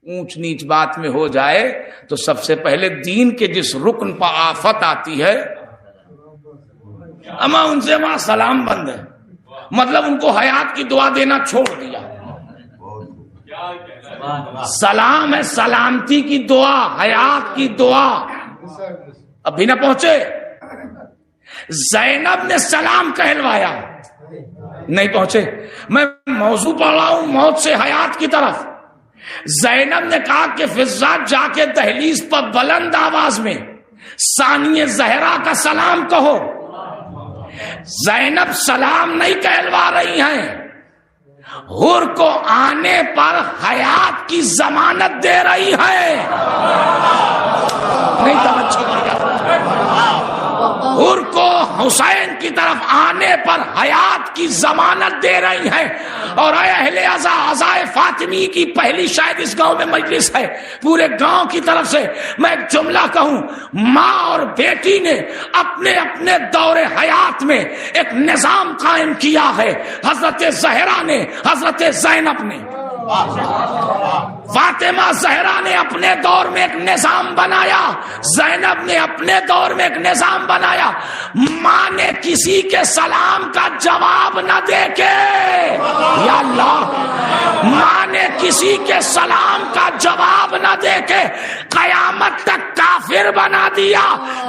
اونچ نیچ بات میں ہو جائے تو سب سے پہلے دین کے جس رکن پر آفت آتی ہے، اما ان سے وہاں سلام بند ہے، مطلب ان کو حیات کی دعا دینا چھوڑ دیا۔ سلام ہے سلامتی کی دعا، حیات کی دعا۔ اب بھی نہ پہنچے، زینب نے سلام کہلوایا، نہیں پہنچے. میں موضوع پڑھ رہا ہوں موت سے حیات کی طرف. زینب نے کہا کہ فضا جا کے دہلیز پر بلند آواز میں ثانی زہرا کا سلام کہو. زینب سلام نہیں کہلوا رہی ہیں, حر کو آنے پر حیات کی ضمانت دے رہی ہے. نہیں توجہ کیا. حر کو حسین کی طرف آنے پر حیات کی ضمانت دے رہی ہے. اور اے اہل عزائے فاطمی کی پہلی شاید اس گاؤں میں مجلس ہے, پورے گاؤں کی طرف سے میں ایک جملہ کہوں, ماں اور بیٹی نے اپنے اپنے دور حیات میں ایک نظام قائم کیا ہے. حضرت زہرا نے, حضرت زینب نے, فاطمہ زہرا نے اپنے دور میں ایک نظام بنایا, زینب نے اپنے دور میں ایک نظام بنایا. ماں نے کسی کے سلام کا جواب نہ دے کے, یا اللہ, ماں نے کسی کے سلام کا جواب نہ دے کے قیامت تک کافر بنا دیا.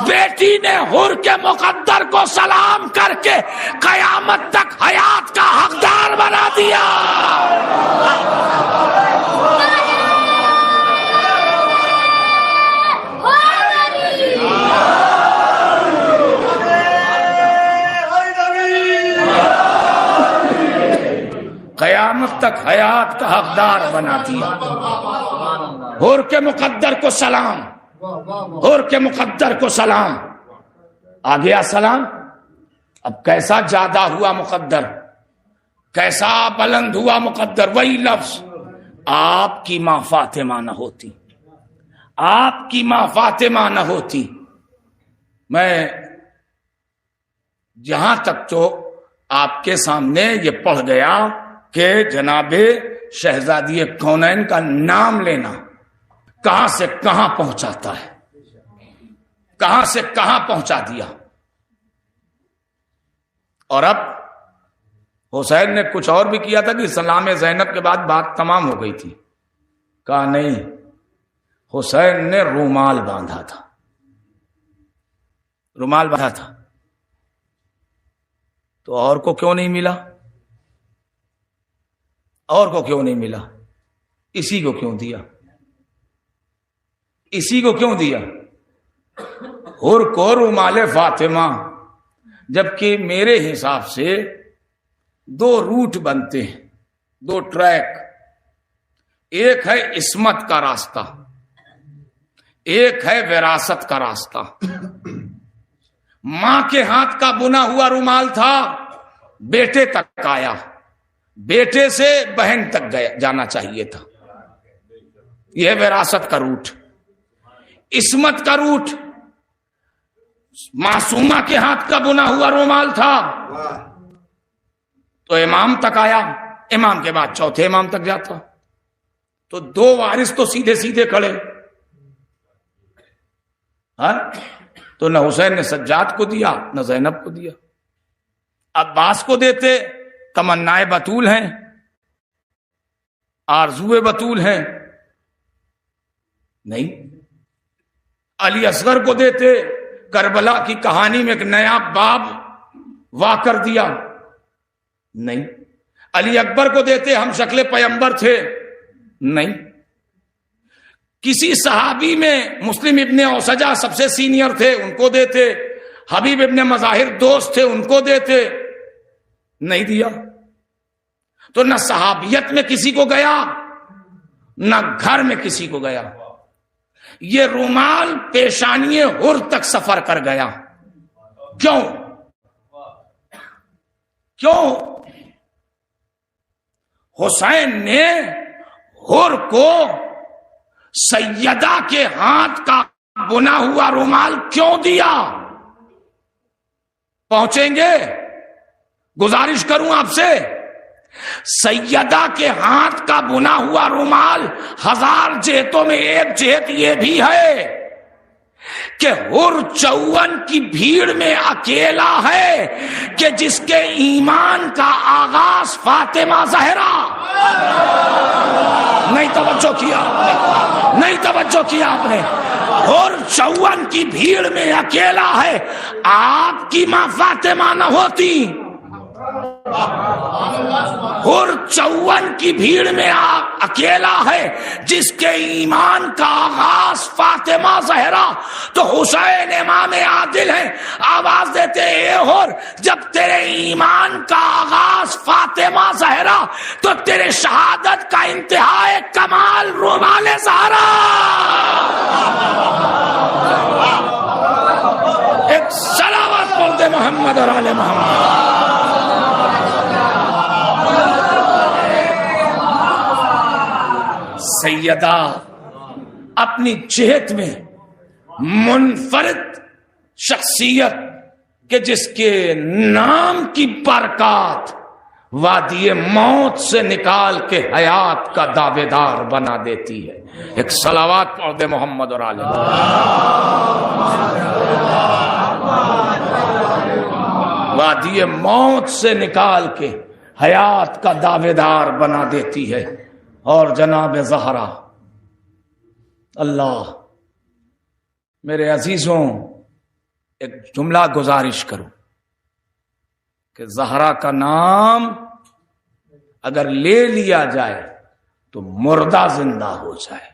بیٹی نے حر کے مقدر کو سلام کر کے قیامت تک حیات کا حقدار بنا دیا. قیامت تک حیات کا حقدار بنا دیا. حر کے مقدر کو سلام, حر کے مقدر کو سلام. آ گیا سلام. اب کیسا زیادہ ہوا مقدر, کیسا بلند ہوا مقدر. وہی لفظ, آپ کی ماں فاطمہ نہ ہوتی, آپ کی ماں فاطمہ نہ ہوتی. میں جہاں تک تو آپ کے سامنے یہ پڑھ گیا کہ جناب شہزادی کونین کا نام لینا کہاں سے کہاں پہنچاتا ہے, کہاں سے کہاں پہنچا دیا. اور اب حسین نے کچھ اور بھی کیا تھا کہ سلام زینب کے بعد بات تمام ہو گئی تھی. کہا نہیں, حسین نے رومال باندھا تھا, رومال باندھا تھا. تو اور کو کیوں نہیں ملا, اور کو کیوں نہیں ملا, اسی کو کیوں دیا, اسی کو کیوں دیا. حر کو رومال فاطمہ. جبکہ میرے حساب سے دو روٹ بنتے ہیں, دو ٹریک. ایک ہے عصمت کا راستہ, ایک ہے وراثت کا راستہ. ماں کے ہاتھ کا بنا ہوا رومال تھا, بیٹے تک آیا, بیٹے سے بہن تک گیا جانا چاہیے تھا. یہ وراثت کا روٹ. عصمت کا روٹ, معصومہ کے ہاتھ کا بنا ہوا رومال تھا تو امام تک آیا, امام کے بعد چوتھے امام تک جاتا. تو دو وارث تو سیدھے سیدھے کھڑے. ہاں, تو نہ حسین نے سجاد کو دیا نہ زینب کو دیا. عباس کو دیتے, تمنائے بطول ہیں, آرزوئے بطول ہیں, نہیں. علی اصغر کو دیتے, کربلا کی کہانی میں ایک نیا باب وا کر دیا, نہیں. علی اکبر کو دیتے, ہم شکل پیمبر تھے, نہیں. کسی صحابی میں مسلم ابن اوسجہ سب سے سینئر تھے, ان کو دیتے. حبیب ابن مظاہر دوست تھے, ان کو دیتے, نہیں دیا. تو نہ صحابیت میں کسی کو گیا نہ گھر میں کسی کو گیا. یہ رومال پیشانی حر تک سفر کر گیا. کیوں, کیوں؟ حسین نے حر کو سیدہ کے ہاتھ کا بنا ہوا رومال کیوں دیا؟ پہنچیں گے, گزارش کروں آپ سے. سیدہ کے ہاتھ کا بنا ہوا رومال ہزار جہتوں میں ایک جہت یہ بھی ہے کہ حر 54 کی بھیڑ میں اکیلا ہے کہ جس کے ایمان کا آغاز فاطمہ زہرا. نہیں توجہ کیا آپ نے, نہیں توجہ کیا آپ نے. حر 54 کی بھیڑ میں اکیلا ہے. آپ کی ماں فاطمہ نہ ہوتی, اور 54 کی بھیڑ میں اکیلا ہے جس کے ایمان کا آغاز فاطمہ زہرا تو حسین امام عادل ہے. آواز دیتے اے اور جب تیرے ایمان کا آغاز فاطمہ زہرا تو تیرے شہادت کا انتہا کمال رومال زہرا. ایک صلوات بول دے محمد اور آل محمد. سیدہ اپنی جہت میں منفرد شخصیت کہ جس کے نام کی برکات وادی موت سے نکال کے حیات کا دعوے دار بنا دیتی ہے. ایک صلوات پڑھ دے محمد اور آل محمد. وادی موت سے نکال کے حیات کا دعوے دار بنا دیتی ہے. اور جناب زہرا اللہ میرے عزیزوں ایک جملہ گزارش کروں کہ زہرا کا نام اگر لے لیا جائے تو مردہ زندہ ہو جائے.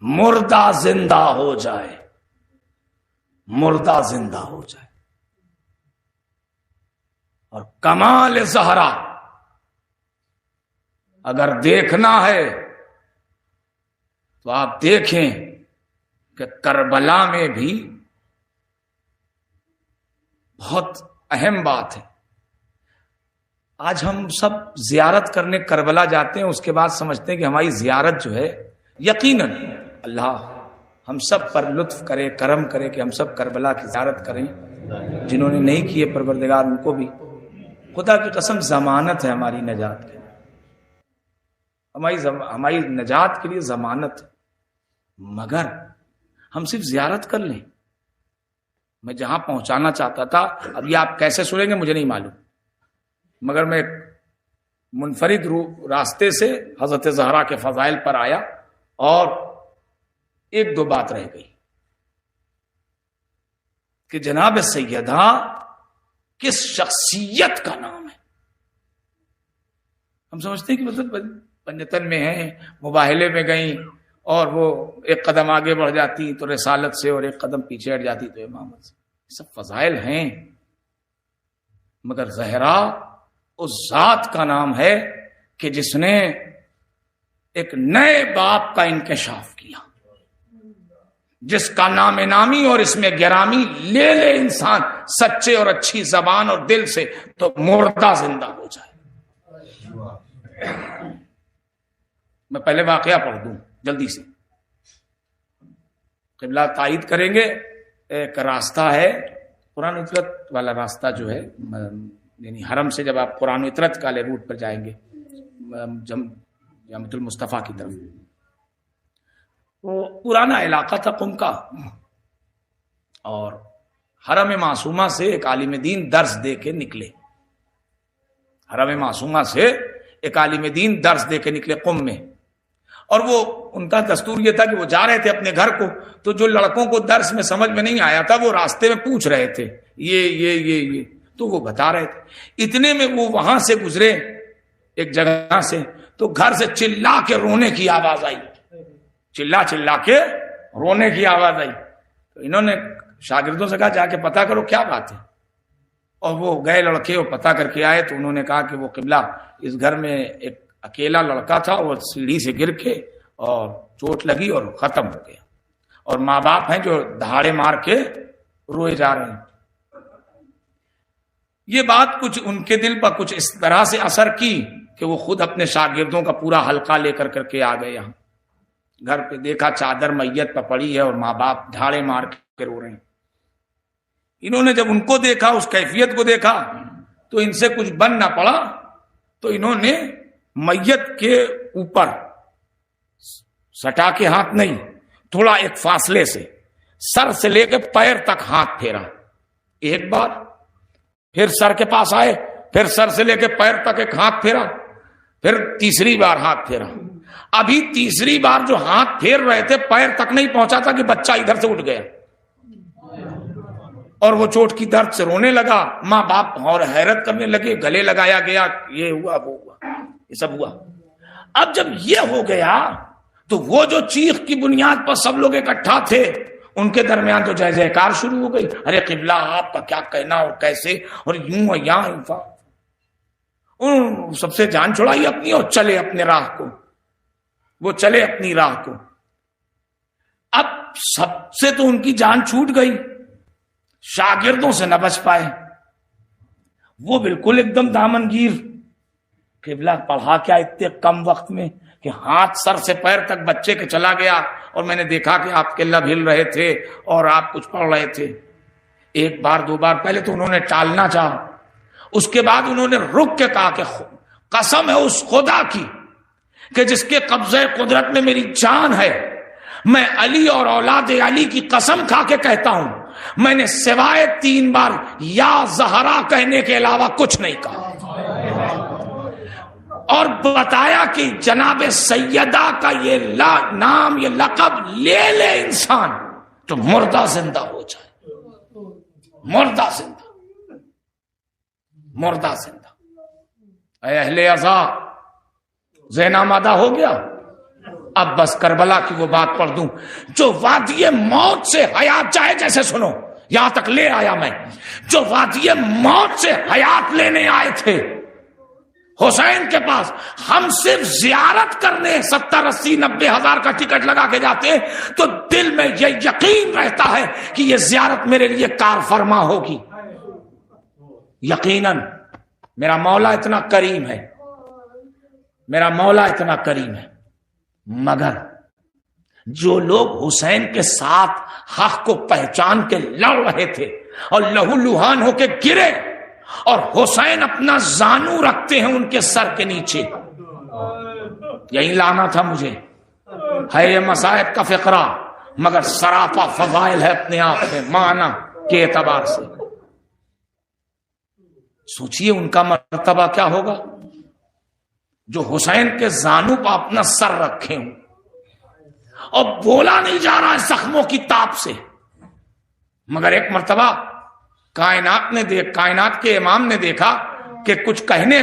مردہ زندہ ہو جائے. مردہ زندہ ہو جائے. اور کمال زہرا اگر دیکھنا ہے تو آپ دیکھیں کہ کربلا میں بھی بہت اہم بات ہے. آج ہم سب زیارت کرنے کربلا جاتے ہیں, اس کے بعد سمجھتے ہیں کہ ہماری زیارت جو ہے یقیناً اللہ ہم سب پر لطف کرے, کرم کرے کہ ہم سب کربلا کی زیارت کریں. جنہوں نے نہیں کیے پروردگار ان کو بھی خدا کی قسم ضمانت ہے ہماری نجات کے, ہماری نجات کے لیے ضمانت ہے. مگر ہم صرف زیارت کر لیں. میں جہاں پہنچانا چاہتا تھا, اب یہ آپ کیسے سنیں گے مجھے نہیں معلوم, مگر میں منفرد راستے سے حضرت زہرا کے فضائل پر آیا اور ایک دو بات رہ گئی کہ جناب سیدہ کس شخصیت کا نام ہے. ہم سمجھتے ہیں کہ مطلب پنجتن میں ہیں, مباہلے میں گئیں اور وہ ایک قدم آگے بڑھ جاتی تو رسالت سے اور ایک قدم پیچھے ہٹ جاتی تو امامت سے. یہ سب فضائل ہیں, مگر زہرا اس ذات کا نام ہے کہ جس نے ایک نئے باپ کا انکشاف کیا, جس کا نام نامی اور اس میں گرامی لے لے انسان سچے اور اچھی زبان اور دل سے تو مردہ زندہ ہو جائے. میں پہلے واقعہ پڑھ دوں جلدی سے, قبلہ تائید کریں گے. ایک راستہ ہے قرآن اطرت والا راستہ جو ہے, یعنی حرم سے جب آپ قرآن اطرت والے روٹ پر جائیں گے جامعۃ المصطفیٰ کی طرف, وہ پرانا علاقہ تھا قم کا, اور حرم معصومہ سے ایک عالم دین درس دے کے نکلے. حرم معصومہ سے ایک عالم دین درس دے کے نکلے قم میں, اور وہ ان کا دستور یہ تھا کہ وہ جا رہے تھے اپنے گھر کو, تو جو لڑکوں کو درس میں سمجھ میں نہیں آیا تھا وہ راستے میں پوچھ رہے تھے یہ تو وہ بتا رہے تھے. اتنے میں وہ وہاں سے گزرے ایک جگہ سے, تو گھر سے چلا کے رونے کی آواز آئی, چلا کے رونے کی آواز آئی. تو انہوں نے شاگردوں سے کہا جا کے پتا کرو کیا بات ہے, اور وہ گئے لڑکے اور پتا کر کے آئے. تو انہوں نے کہا کہ وہ قبلہ اس گھر میں ایک اکیلا لڑکا تھا, وہ سیڑھی سے گر کے اور چوٹ لگی اور ختم ہو گیا, اور ماں باپ ہیں جو دہاڑے مار کے روئے جا رہے ہیں. یہ بات کچھ ان کے دل پر کچھ اس طرح سے اثر کی کہ وہ خود اپنے شاگردوں کا پورا حلقہ لے کر کے آ گئے. یہاں گھر پہ دیکھا چادر میت پر پڑی ہے اور ماں باپ دھاڑے مار کے رو رہے ہیں. انہوں نے جب ان کو دیکھا, اس کیفیت کو دیکھا, تو ان سے کچھ بن نہ پڑا, تو انہوں نے میت کے اوپر سٹا کے ہاتھ نہیں, تھوڑا ایک فاصلے سے سر سے لے کے پیر تک ہاتھ پھیرا. ایک بار پھر سر کے پاس آئے, پھر سر سے لے کے پیر تک ایک ہاتھ پھیرا, پھر تیسری بار ہاتھ پھیرا. ابھی تیسری بار جو ہاتھ پھیر رہے تھے پیر تک نہیں پہنچا تھا کہ بچہ ادھر سے اٹھ گیا. اور وہ چوٹ کی درد سے رونے لگا. ماں باپ اور حیرت کرنے لگے, گلے لگایا گیا, یہ ہوا وہ ہوا, یہ سب ہوا. اب جب یہ ہو گیا تو وہ جو چیخ کی بنیاد پر سب لوگ اکٹھا تھے ان کے درمیان تو جے جے کار شروع ہو گئی. ارے قبلہ آپ کا کیا کہنا اور کیسے اور یوں اور یہاں. سب سے جان چھڑائی اپنی اور چلے اپنے راہ کو. وہ چلے اپنی راہ کو. اب سب سے تو ان کی جان چھوٹ گئی, شاگردوں سے نہ بچ پائے. وہ بالکل ایک دم دامن گیر. قبلہ پڑھا کیا اتنے کم وقت میں کہ ہاتھ سر سے پیر تک بچے کے چلا گیا, اور میں نے دیکھا کہ آپ کے لب ہل رہے تھے اور آپ کچھ پڑھ رہے تھے. ایک بار دو بار پہلے تو انہوں نے ٹالنا چاہا, اس کے بعد انہوں نے رک کے کہا کہ قسم ہے اس خدا کی کہ جس کے قبضے قدرت میں میری جان ہے, میں علی اور اولاد علی کی قسم کھا کے کہتا ہوں میں نے سوائے 3 بار یا زہرا کہنے کے علاوہ کچھ نہیں کہا. اور بتایا کہ جناب سیدہ کا یہ نام, یہ لقب لے لے انسان تو مردہ زندہ ہو جائے. مردہ زندہ, مردہ زندہ. اے اہل عزا, ذہن آمادہ ہو گیا؟ اب بس کربلا کی وہ بات پڑھ دوں جو وادی موت سے حیات چاہے. جیسے سنو, یہاں تک لے آیا میں. جو وادی موت سے حیات لینے آئے تھے حسین کے پاس, ہم صرف زیارت کرنے 70 80 90 ہزار کا ٹکٹ لگا کے جاتے ہیں تو دل میں یہ یقین رہتا ہے کہ یہ زیارت میرے لیے کار فرما ہوگی. یقیناً میرا مولا اتنا کریم ہے, میرا مولا اتنا کریم ہے. مگر جو لوگ حسین کے ساتھ حق کو پہچان کے لڑ رہے تھے اور لہو لہان ہو کے گرے, اور حسین اپنا زانو رکھتے ہیں ان کے سر کے نیچے, یہی لانا تھا مجھے. ہے یہ مصائب کا فقرہ مگر سراپا فضائل ہے اپنے آپ میں معنی کے اعتبار سے. سوچئے ان کا مرتبہ کیا ہوگا جو حسین کے زانو پر اپنا سر رکھے ہوں اور بولا نہیں جا رہا ہے زخموں کی تاب سے. مگر ایک مرتبہ کائنات کے امام نے دیکھا کہ کچھ کہنا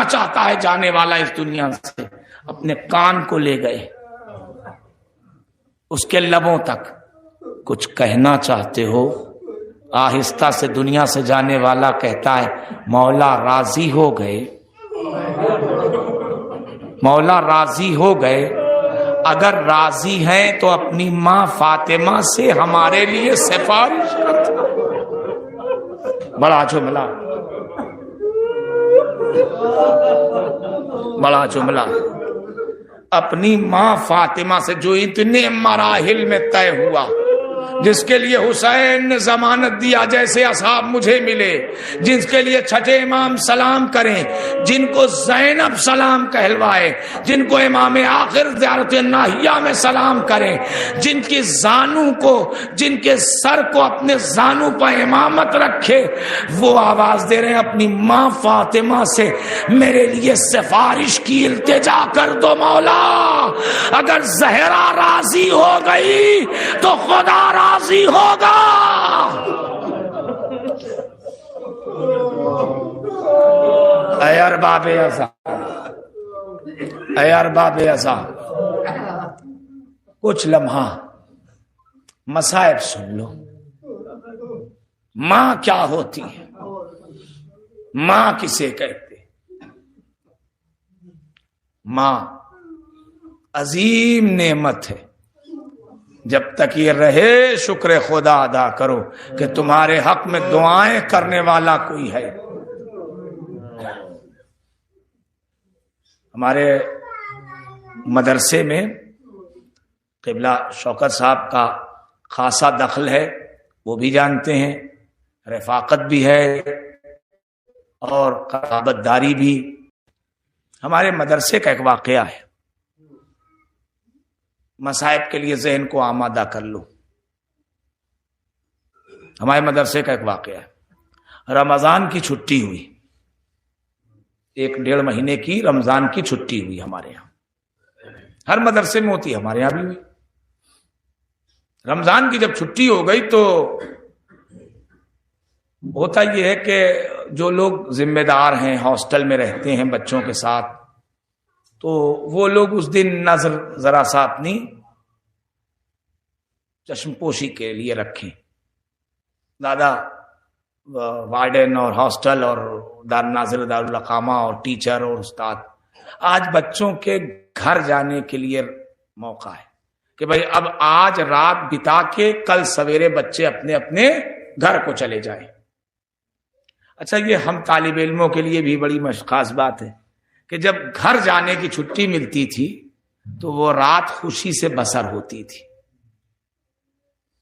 چاہتا ہے جانے والا اس دنیا سے, اپنے کان کو لے گئے اس کے لبوں تک. کچھ کہنا چاہتے ہو؟ آہستہ سے دنیا سے جانے والا کہتا ہے مولا راضی ہو گئے, مولا راضی ہو گئے. اگر راضی ہیں تو اپنی ماں فاطمہ سے ہمارے لیے سفارش کرتا. بڑا جملہ, بڑا جملہ. اپنی ماں فاطمہ سے جو اتنے مراحل میں طے ہوا, جس کے لیے حسین نے ضمانت دیا جیسے اصحاب مجھے ملے, جس کے لیے چھٹے امام سلام کریں, جن کو زینب سلام کہلوائے, جن کو امام آخر زیارت ناہیہ میں سلام کریں, جن کی زانو کو, جن کے سر کو اپنے زانو پر امامت رکھے, وہ آواز دے رہے ہیں اپنی ماں فاطمہ سے میرے لیے سفارش کی التجا کر دو مولا. اگر زہرا راضی ہو گئی تو خدا راضی ہوگا. اے ارباب ازا, اے ارباب ازا, کچھ لمحہ مصائب سن لو. ماں کیا ہوتی ہے, ماں کسے کہتے؟ ماں عظیم نعمت ہے. جب تک یہ رہے شکر خدا ادا کرو کہ تمہارے حق میں دعائیں کرنے والا کوئی ہے. ہمارے مدرسے میں قبلہ شوکت صاحب کا خاصا دخل ہے, وہ بھی جانتے ہیں, رفاقت بھی ہے اور قرابت داری بھی. ہمارے مدرسے کا ایک واقعہ ہے, مصائب کے لیے ذہن کو آمادہ کر لو. ہمارے مدرسے کا ایک واقعہ ہے. رمضان کی چھٹی ہوئی, 1-1.5 مہینے کی رمضان کی چھٹی ہوئی ہمارے یہاں. ہر مدرسے میں ہوتی ہے, ہمارے یہاں بھی ہوئی. رمضان کی جب چھٹی ہو گئی تو ہوتا یہ ہے کہ جو لوگ ذمہ دار ہیں ہاسٹل میں رہتے ہیں بچوں کے ساتھ، تو وہ لوگ اس دن نظر ذرا سا اپنی چشم پوشی کے لیے رکھیں. دادا وارڈن اور ہاسٹل اور ناظر دارالاقامہ اور ٹیچر اور استاد آج بچوں کے گھر جانے کے لیے موقع ہے کہ بھائی اب آج رات بتا کے کل سویرے بچے اپنے اپنے گھر کو چلے جائیں. اچھا، یہ ہم طالب علموں کے لیے بھی بڑی خاص بات ہے کہ جب گھر جانے کی چھٹی ملتی تھی تو وہ رات خوشی سے بسر ہوتی تھی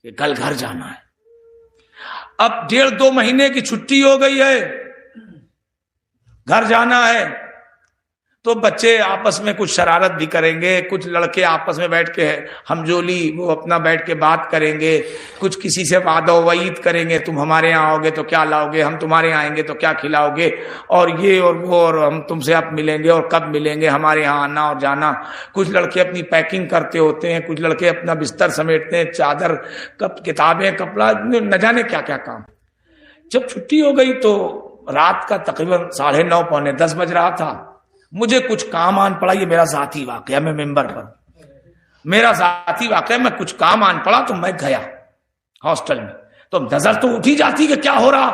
کہ کل گھر جانا ہے. اب 1.5-2 مہینے کی چھٹی ہو گئی ہے، گھر جانا ہے، تو بچے آپس میں کچھ شرارت بھی کریں گے، کچھ لڑکے آپس میں بیٹھ کے ہمجولی وہ اپنا بیٹھ کے بات کریں گے، کچھ کسی سے وعدہ و وعید کریں گے، تم ہمارے یہاں آؤ گے تو کیا لاؤ گے، ہم تمہارے یہاں آئیں گے تو کیا کھلاؤ گے، اور یہ اور وہ، اور ہم تم سے اب ملیں گے اور کب ملیں گے، ہمارے یہاں آنا اور جانا. کچھ لڑکے اپنی پیکنگ کرتے ہوتے ہیں، کچھ لڑکے اپنا بستر سمیٹتے ہیں، چادر، کتابیں، کپڑا، نہ جانے کیا کیا کام. جب چھٹی ہو گئی تو رات کا تقریباً 9:30 پونے 10 بج رہا تھا. مجھے کچھ کام آن پڑا، یہ میرا ذاتی واقعہ، میں ممبر پر میرا ذاتی واقعہ، میں کچھ کام آن پڑا تو میں گیا ہاسٹل میں. تو نظر تو اٹھ ہی جاتی کہ کیا ہو رہا.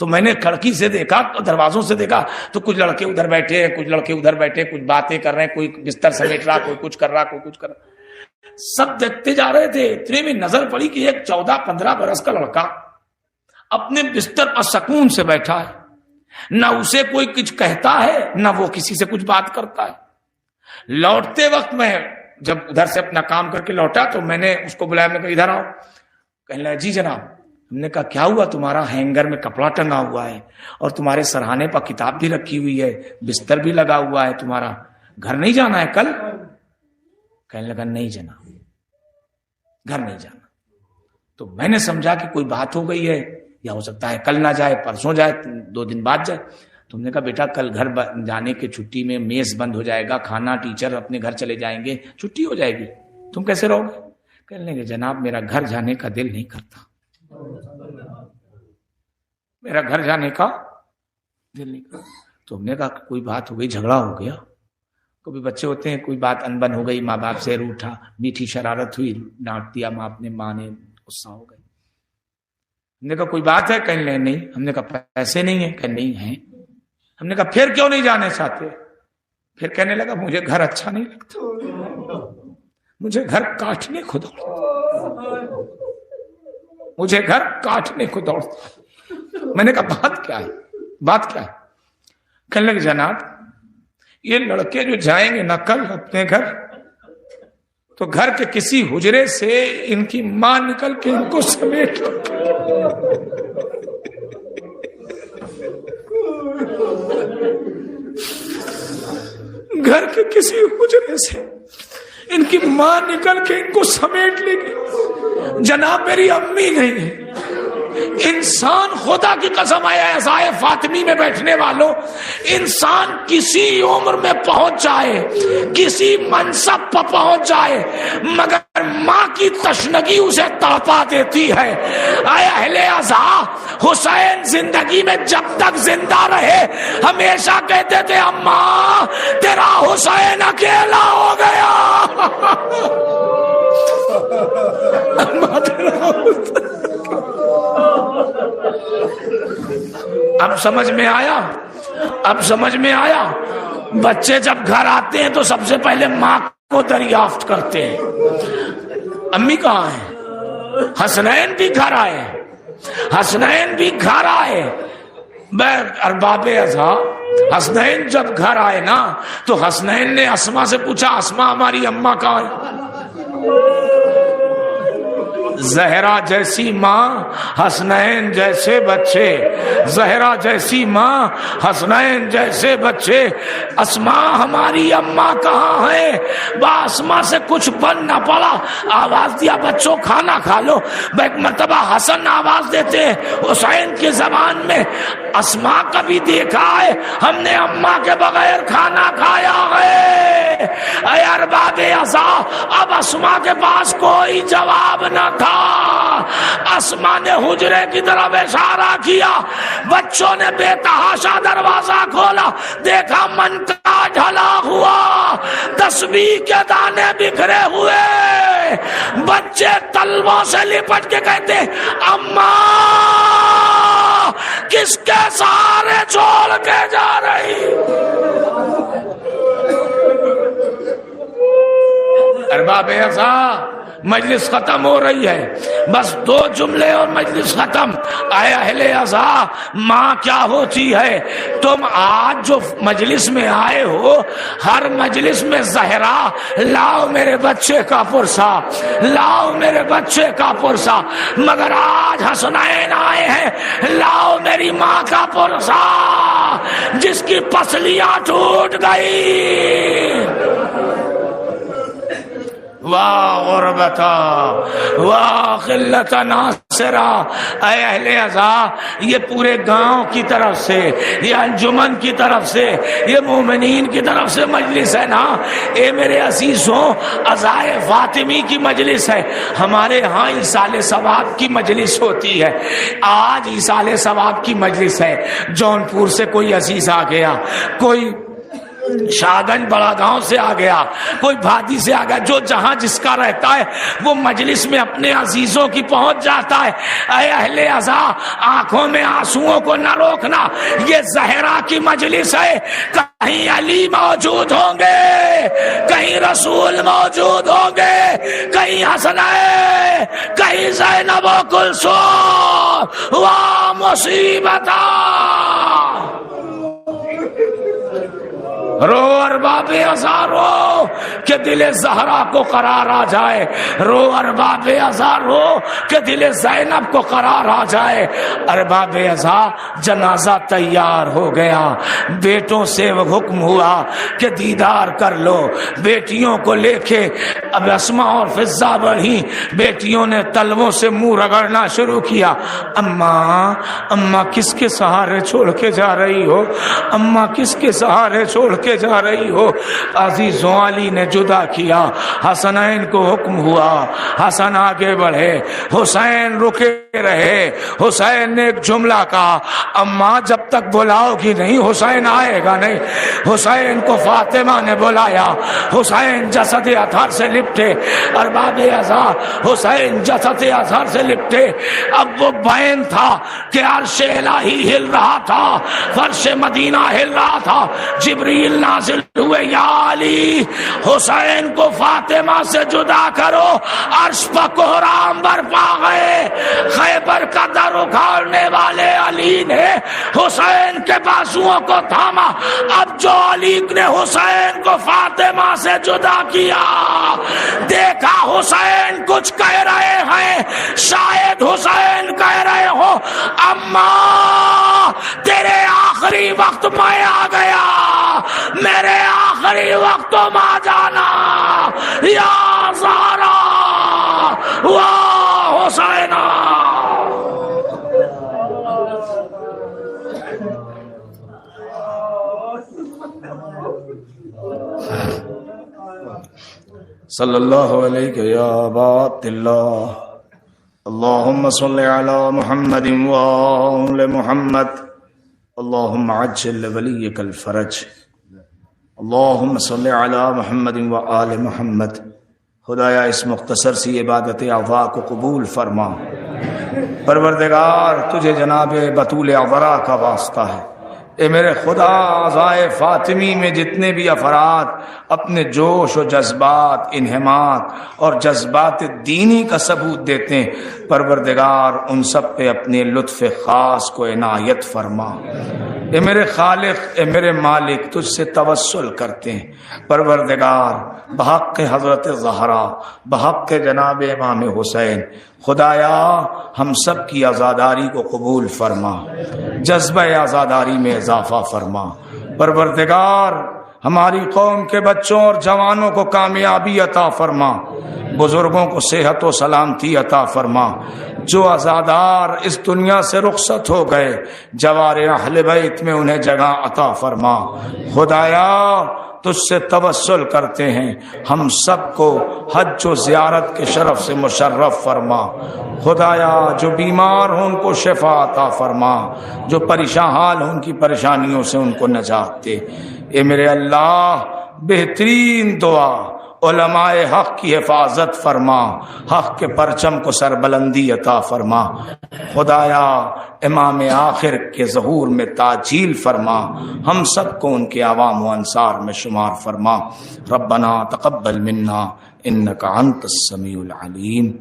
تو میں نے کھڑکی سے دیکھا، دروازوں سے دیکھا تو کچھ لڑکے ادھر بیٹھے ہیں، کچھ لڑکے ادھر بیٹھے، کچھ باتیں کر رہے ہیں، کوئی بستر سمیٹ رہا، کوئی کچھ کر رہا، کوئی کچھ کر رہا. سب دیکھتے جا رہے تھے. اتنے میں نظر پڑی کہ ایک 14-15 برس کا لڑکا اپنے بستر پر سکون سے بیٹھا ہے، نہ اسے کوئی کچھ کہتا ہے نہ وہ کسی سے کچھ بات کرتا ہے. لوٹتے وقت میں جب ادھر سے اپنا کام کر کے لوٹا تو میں نے اس کو بلایا، میں نے کہا ادھر آؤ. کہنے لگا جی جناب. ہم نے کہا کیا ہوا؟ تمہارا ہینگر میں کپڑا ٹنگا ہوا ہے اور تمہارے سرہانے پر کتاب بھی رکھی ہوئی ہے، بستر بھی لگا ہوا ہے، تمہارا گھر نہیں جانا ہے کل؟ کہنے لگا نہیں جناب، گھر نہیں جانا. تو میں نے سمجھا کہ کوئی بات ہو گئی ہے، یا ہو سکتا ہے کل نہ جائے، پرسوں جائے، 2 دن بعد جائے. تم نے کہا بیٹا کل گھر جانے کے چھٹی میں میز بند ہو جائے گا، کھانا ٹیچر اپنے گھر چلے جائیں گے، چھٹی ہو جائے گی، تم کیسے رہو گے؟ کہنے لگے جناب میرا گھر جانے کا دل نہیں کرتا، میرا گھر جانے کا دل نہیں کرتا. تو ہم نے کہا کوئی بات ہو گئی، جھگڑا ہو گیا. کبھی بچے ہوتے ہیں کوئی بات انبن ہو گئی، ماں باپ سے روٹھا، میٹھی شرارت ہوئی، ڈانٹ دیا ماں نے غصہ ہو گئی. ہم نے کہا کوئی بات ہے؟ کہنے لگے نہیں. ہم نے کہا پیسے نہیں ہیں؟ کہنے نہیں ہیں. ہم نے کہا پھر کیوں نہیں جانے چاہتے؟ پھر کہنے لگا مجھے گھر اچھا نہیں لگتا، مجھے گھر کاٹنے کو دوڑتا، مجھے گھر کاٹنے کو دوڑتا. میں نے کہا بات کیا ہے، بات کیا ہے؟ کہنے لگے جناب یہ لڑکے جو جائیں گے نہ کل اپنے گھر، تو گھر کے کسی حجرے سے ان کی ماں نکل کے ان کو سمیٹ گھر کے کسی حجرے سے ان کی ماں نکل کے ان کو سمیٹ لے گی. جناب میری امی نہیں ہے، انسان خدا کی قسم ہے عزائے فاطمی میں بیٹھنے والوں، انسان کسی عمر میں پہنچ جائے، کسی منصب پر پہنچ جائے، مگر ماں کی تشنگی اسے تڑپا دیتی ہے. اے اہل عزا، حسین زندگی میں جب تک زندہ رہے ہمیشہ کہتے تھے اماں تیرا حسین اکیلا ہو گیا. اب سمجھ میں آیا، اب سمجھ میں آیا. بچے جب گھر آتے ہیں تو سب سے پہلے ماں کو دریافت کرتے ہیں، امی کہاں ہیں؟ حسنین بھی گھر آئے، حسنین بھی گھر آئے. ارباب ازا حسنین جب گھر آئے نا تو حسنین نے اسما سے پوچھا اسما ہماری اماں کہاں ہے؟ زہرا جیسی ماں حسنین جیسے بچے، زہرا جیسی ماں حسنین جیسے بچے. اسما ہماری اماں کہاں ہے؟ با اسما سے کچھ بن نہ پڑا، آواز دیا بچوں کھانا کھا لو. ایک مرتبہ حسن آواز دیتے ہیں حسین کی زبان میں، اسما کبھی دیکھا ہے ہم نے اماں کے بغیر کھانا کھایا ہے؟ اے ارباب عزا، اب اسما کے پاس کوئی جواب نہ تھا. آسمان حجرے کی طرف اشارہ کیا، بچوں نے بے تحاشا دروازہ کھولا، دیکھا من کا ڈھلا ہوا، تسبیح کے دانے بکھرے ہوئے، بچے تلووں سے لپٹ کے کہتے اماں کس کے سہارے چھوڑ کے جا رہی؟ ارباب ایسا مجلس ختم ہو رہی ہے، بس 2 جملے اور مجلس ختم۔ اے اہل عزا، ماں کیا ہوتی ہے؟ تم آج جو مجلس میں آئے ہو، ہر مجلس میں زہرا لاؤ میرے بچے کا پرسا، لاؤ میرے بچے کا پرسا، مگر آج حسنین آئے ہیں، لاؤ میری ماں کا پرسا جس کی پسلیاں ٹوٹ گئی۔ واہ غربتا واہ قلت ناصرہ۔ اے اہل عزا، یہ پورے گاؤں کی طرف سے، یہ انجمن کی طرف سے، یہ مومنین کی طرف سے مجلس ہے نا۔ اے میرے عزیزوں، عزائے فاطمی کی مجلس ہے، ہمارے ہاں ایصال ثواب کی مجلس ہوتی ہے۔ آج ایصال ثواب کی مجلس ہے۔ جونپور سے کوئی عزیز آ گیا، کوئی شاہگنج بڑا گاؤں سے آ گیا، کوئی بھادی سے آ گیا، جو جہاں جس کا رہتا ہے وہ مجلس میں اپنے عزیزوں کی پہنچ جاتا ہے۔ اے اہل عزا، آنکھوں میں آنسوؤں کو نہ روکنا، یہ زہرا کی مجلس ہے۔ کہیں علی موجود ہوں گے، کہیں رسول موجود ہوں گے، کہیں حسن ہے، کہیں زینب و کلثوم۔ واہ مصیبتہ! رو ارباب عزا رو کہ دل زہرا کو قرار آ جائے، رو ارباب عزا رو کہ دل زینب کو قرار آ جائے۔ ارباب عزا، جنازہ تیار ہو گیا، بیٹوں سے وہ حکم ہوا کہ دیدار کر لو۔ بیٹیوں کو لے کے اب اسماء اور فضہ بڑھی، بیٹیوں نے تلووں سے منہ رگڑنا شروع کیا۔ اماں، اماں کس کے سہارے چھوڑ کے جا رہی ہو؟ اماں کس کے سہارے چھوڑ کے جا رہی ہو؟ عزیزوں، علی نے جدا کیا، حسنین کو حکم ہوا، حسن آگے بڑھے، حسین رکے رہے۔ حسین نے ایک جملہ کہا، اماں جب تک بلاؤ گی نہیں حسین آئے گا نہیں۔ حسین کو فاطمہ نے بلایا، حسین جسد اطہر سے لپٹے۔ ارباب عزا، حسین جسد اطہر سے لپٹے۔ اب وہ بین تھا کہ عرش الہی ہل رہا تھا، فرش مدینہ ہل رہا تھا، جبریل نازل ہوئے، یا علی حسین کو فاطمہ سے جدا کرو۔ عرش پر کوہرام برپا گئے۔ خیبر کا در اکھاڑنے والے علی نے حسین کے بازوؤں کو تھاما۔ اب جو علی نے حسین کو فاطمہ سے جدا کیا، دیکھا حسین کچھ کہہ رہے ہیں، شاید حسین کہہ رہے ہو اماں تیرے آخری وقت میں آ گیا، میرے آخری وقتوں میں آ جانا، یا زہرا واہ حسینہ۔ صلی اللہ علیہ یا عباد اللہ، اللہم صلی علی محمد وآل محمد، اللہم عجل ولیک الفرج، اللہم صلی علی محمد وآل محمد۔ خدایا اس مختصر سی عبادت اعضاء کو قبول فرما۔ پروردگار، تجھے جناب بطول عذرا کا واسطہ ہے، اے میرے خدا، عزائے فاطمی میں جتنے بھی افراد اپنے جوش و جذبات، انہمات اور جذبات دینی کا ثبوت دیتے ہیں، پروردگار ان سب پہ اپنے لطف خاص کو عنایت فرما۔ اے میرے خالق، اے میرے مالک، تجھ سے توسل کرتے ہیں پروردگار، بحق حضرت زہرا، بحق جناب امام حسین، خدایا ہم سب کی عزاداری کو قبول فرما، جذبہ عزاداری میں اضافہ فرما۔ پروردگار، ہماری قوم کے بچوں اور جوانوں کو کامیابی عطا فرما، بزرگوں کو صحت و سلامتی عطا فرما۔ جو عزادار اس دنیا سے رخصت ہو گئے، جوار اہل بیت میں انہیں جگہ عطا فرما۔ خدایا تجھ سے توسل کرتے ہیں ہم سب کو حج و زیارت کے شرف سے مشرف فرما۔ خدایا جو بیمار ہوں ان کو شفا عطا فرما، جو پریشان حال ہوں ان کی پریشانیوں سے ان کو نجات دے۔ اے میرے اللہ بہترین دعا، علماء حق کی حفاظت فرما، حق کے پرچم کو سربلندی عطا فرما۔ خدایا امام آخر کے ظہور میں تعجیل فرما، ہم سب کو ان کے عوام و انصار میں شمار فرما۔ ربنا تقبل منا انک انت السمیع العلیم۔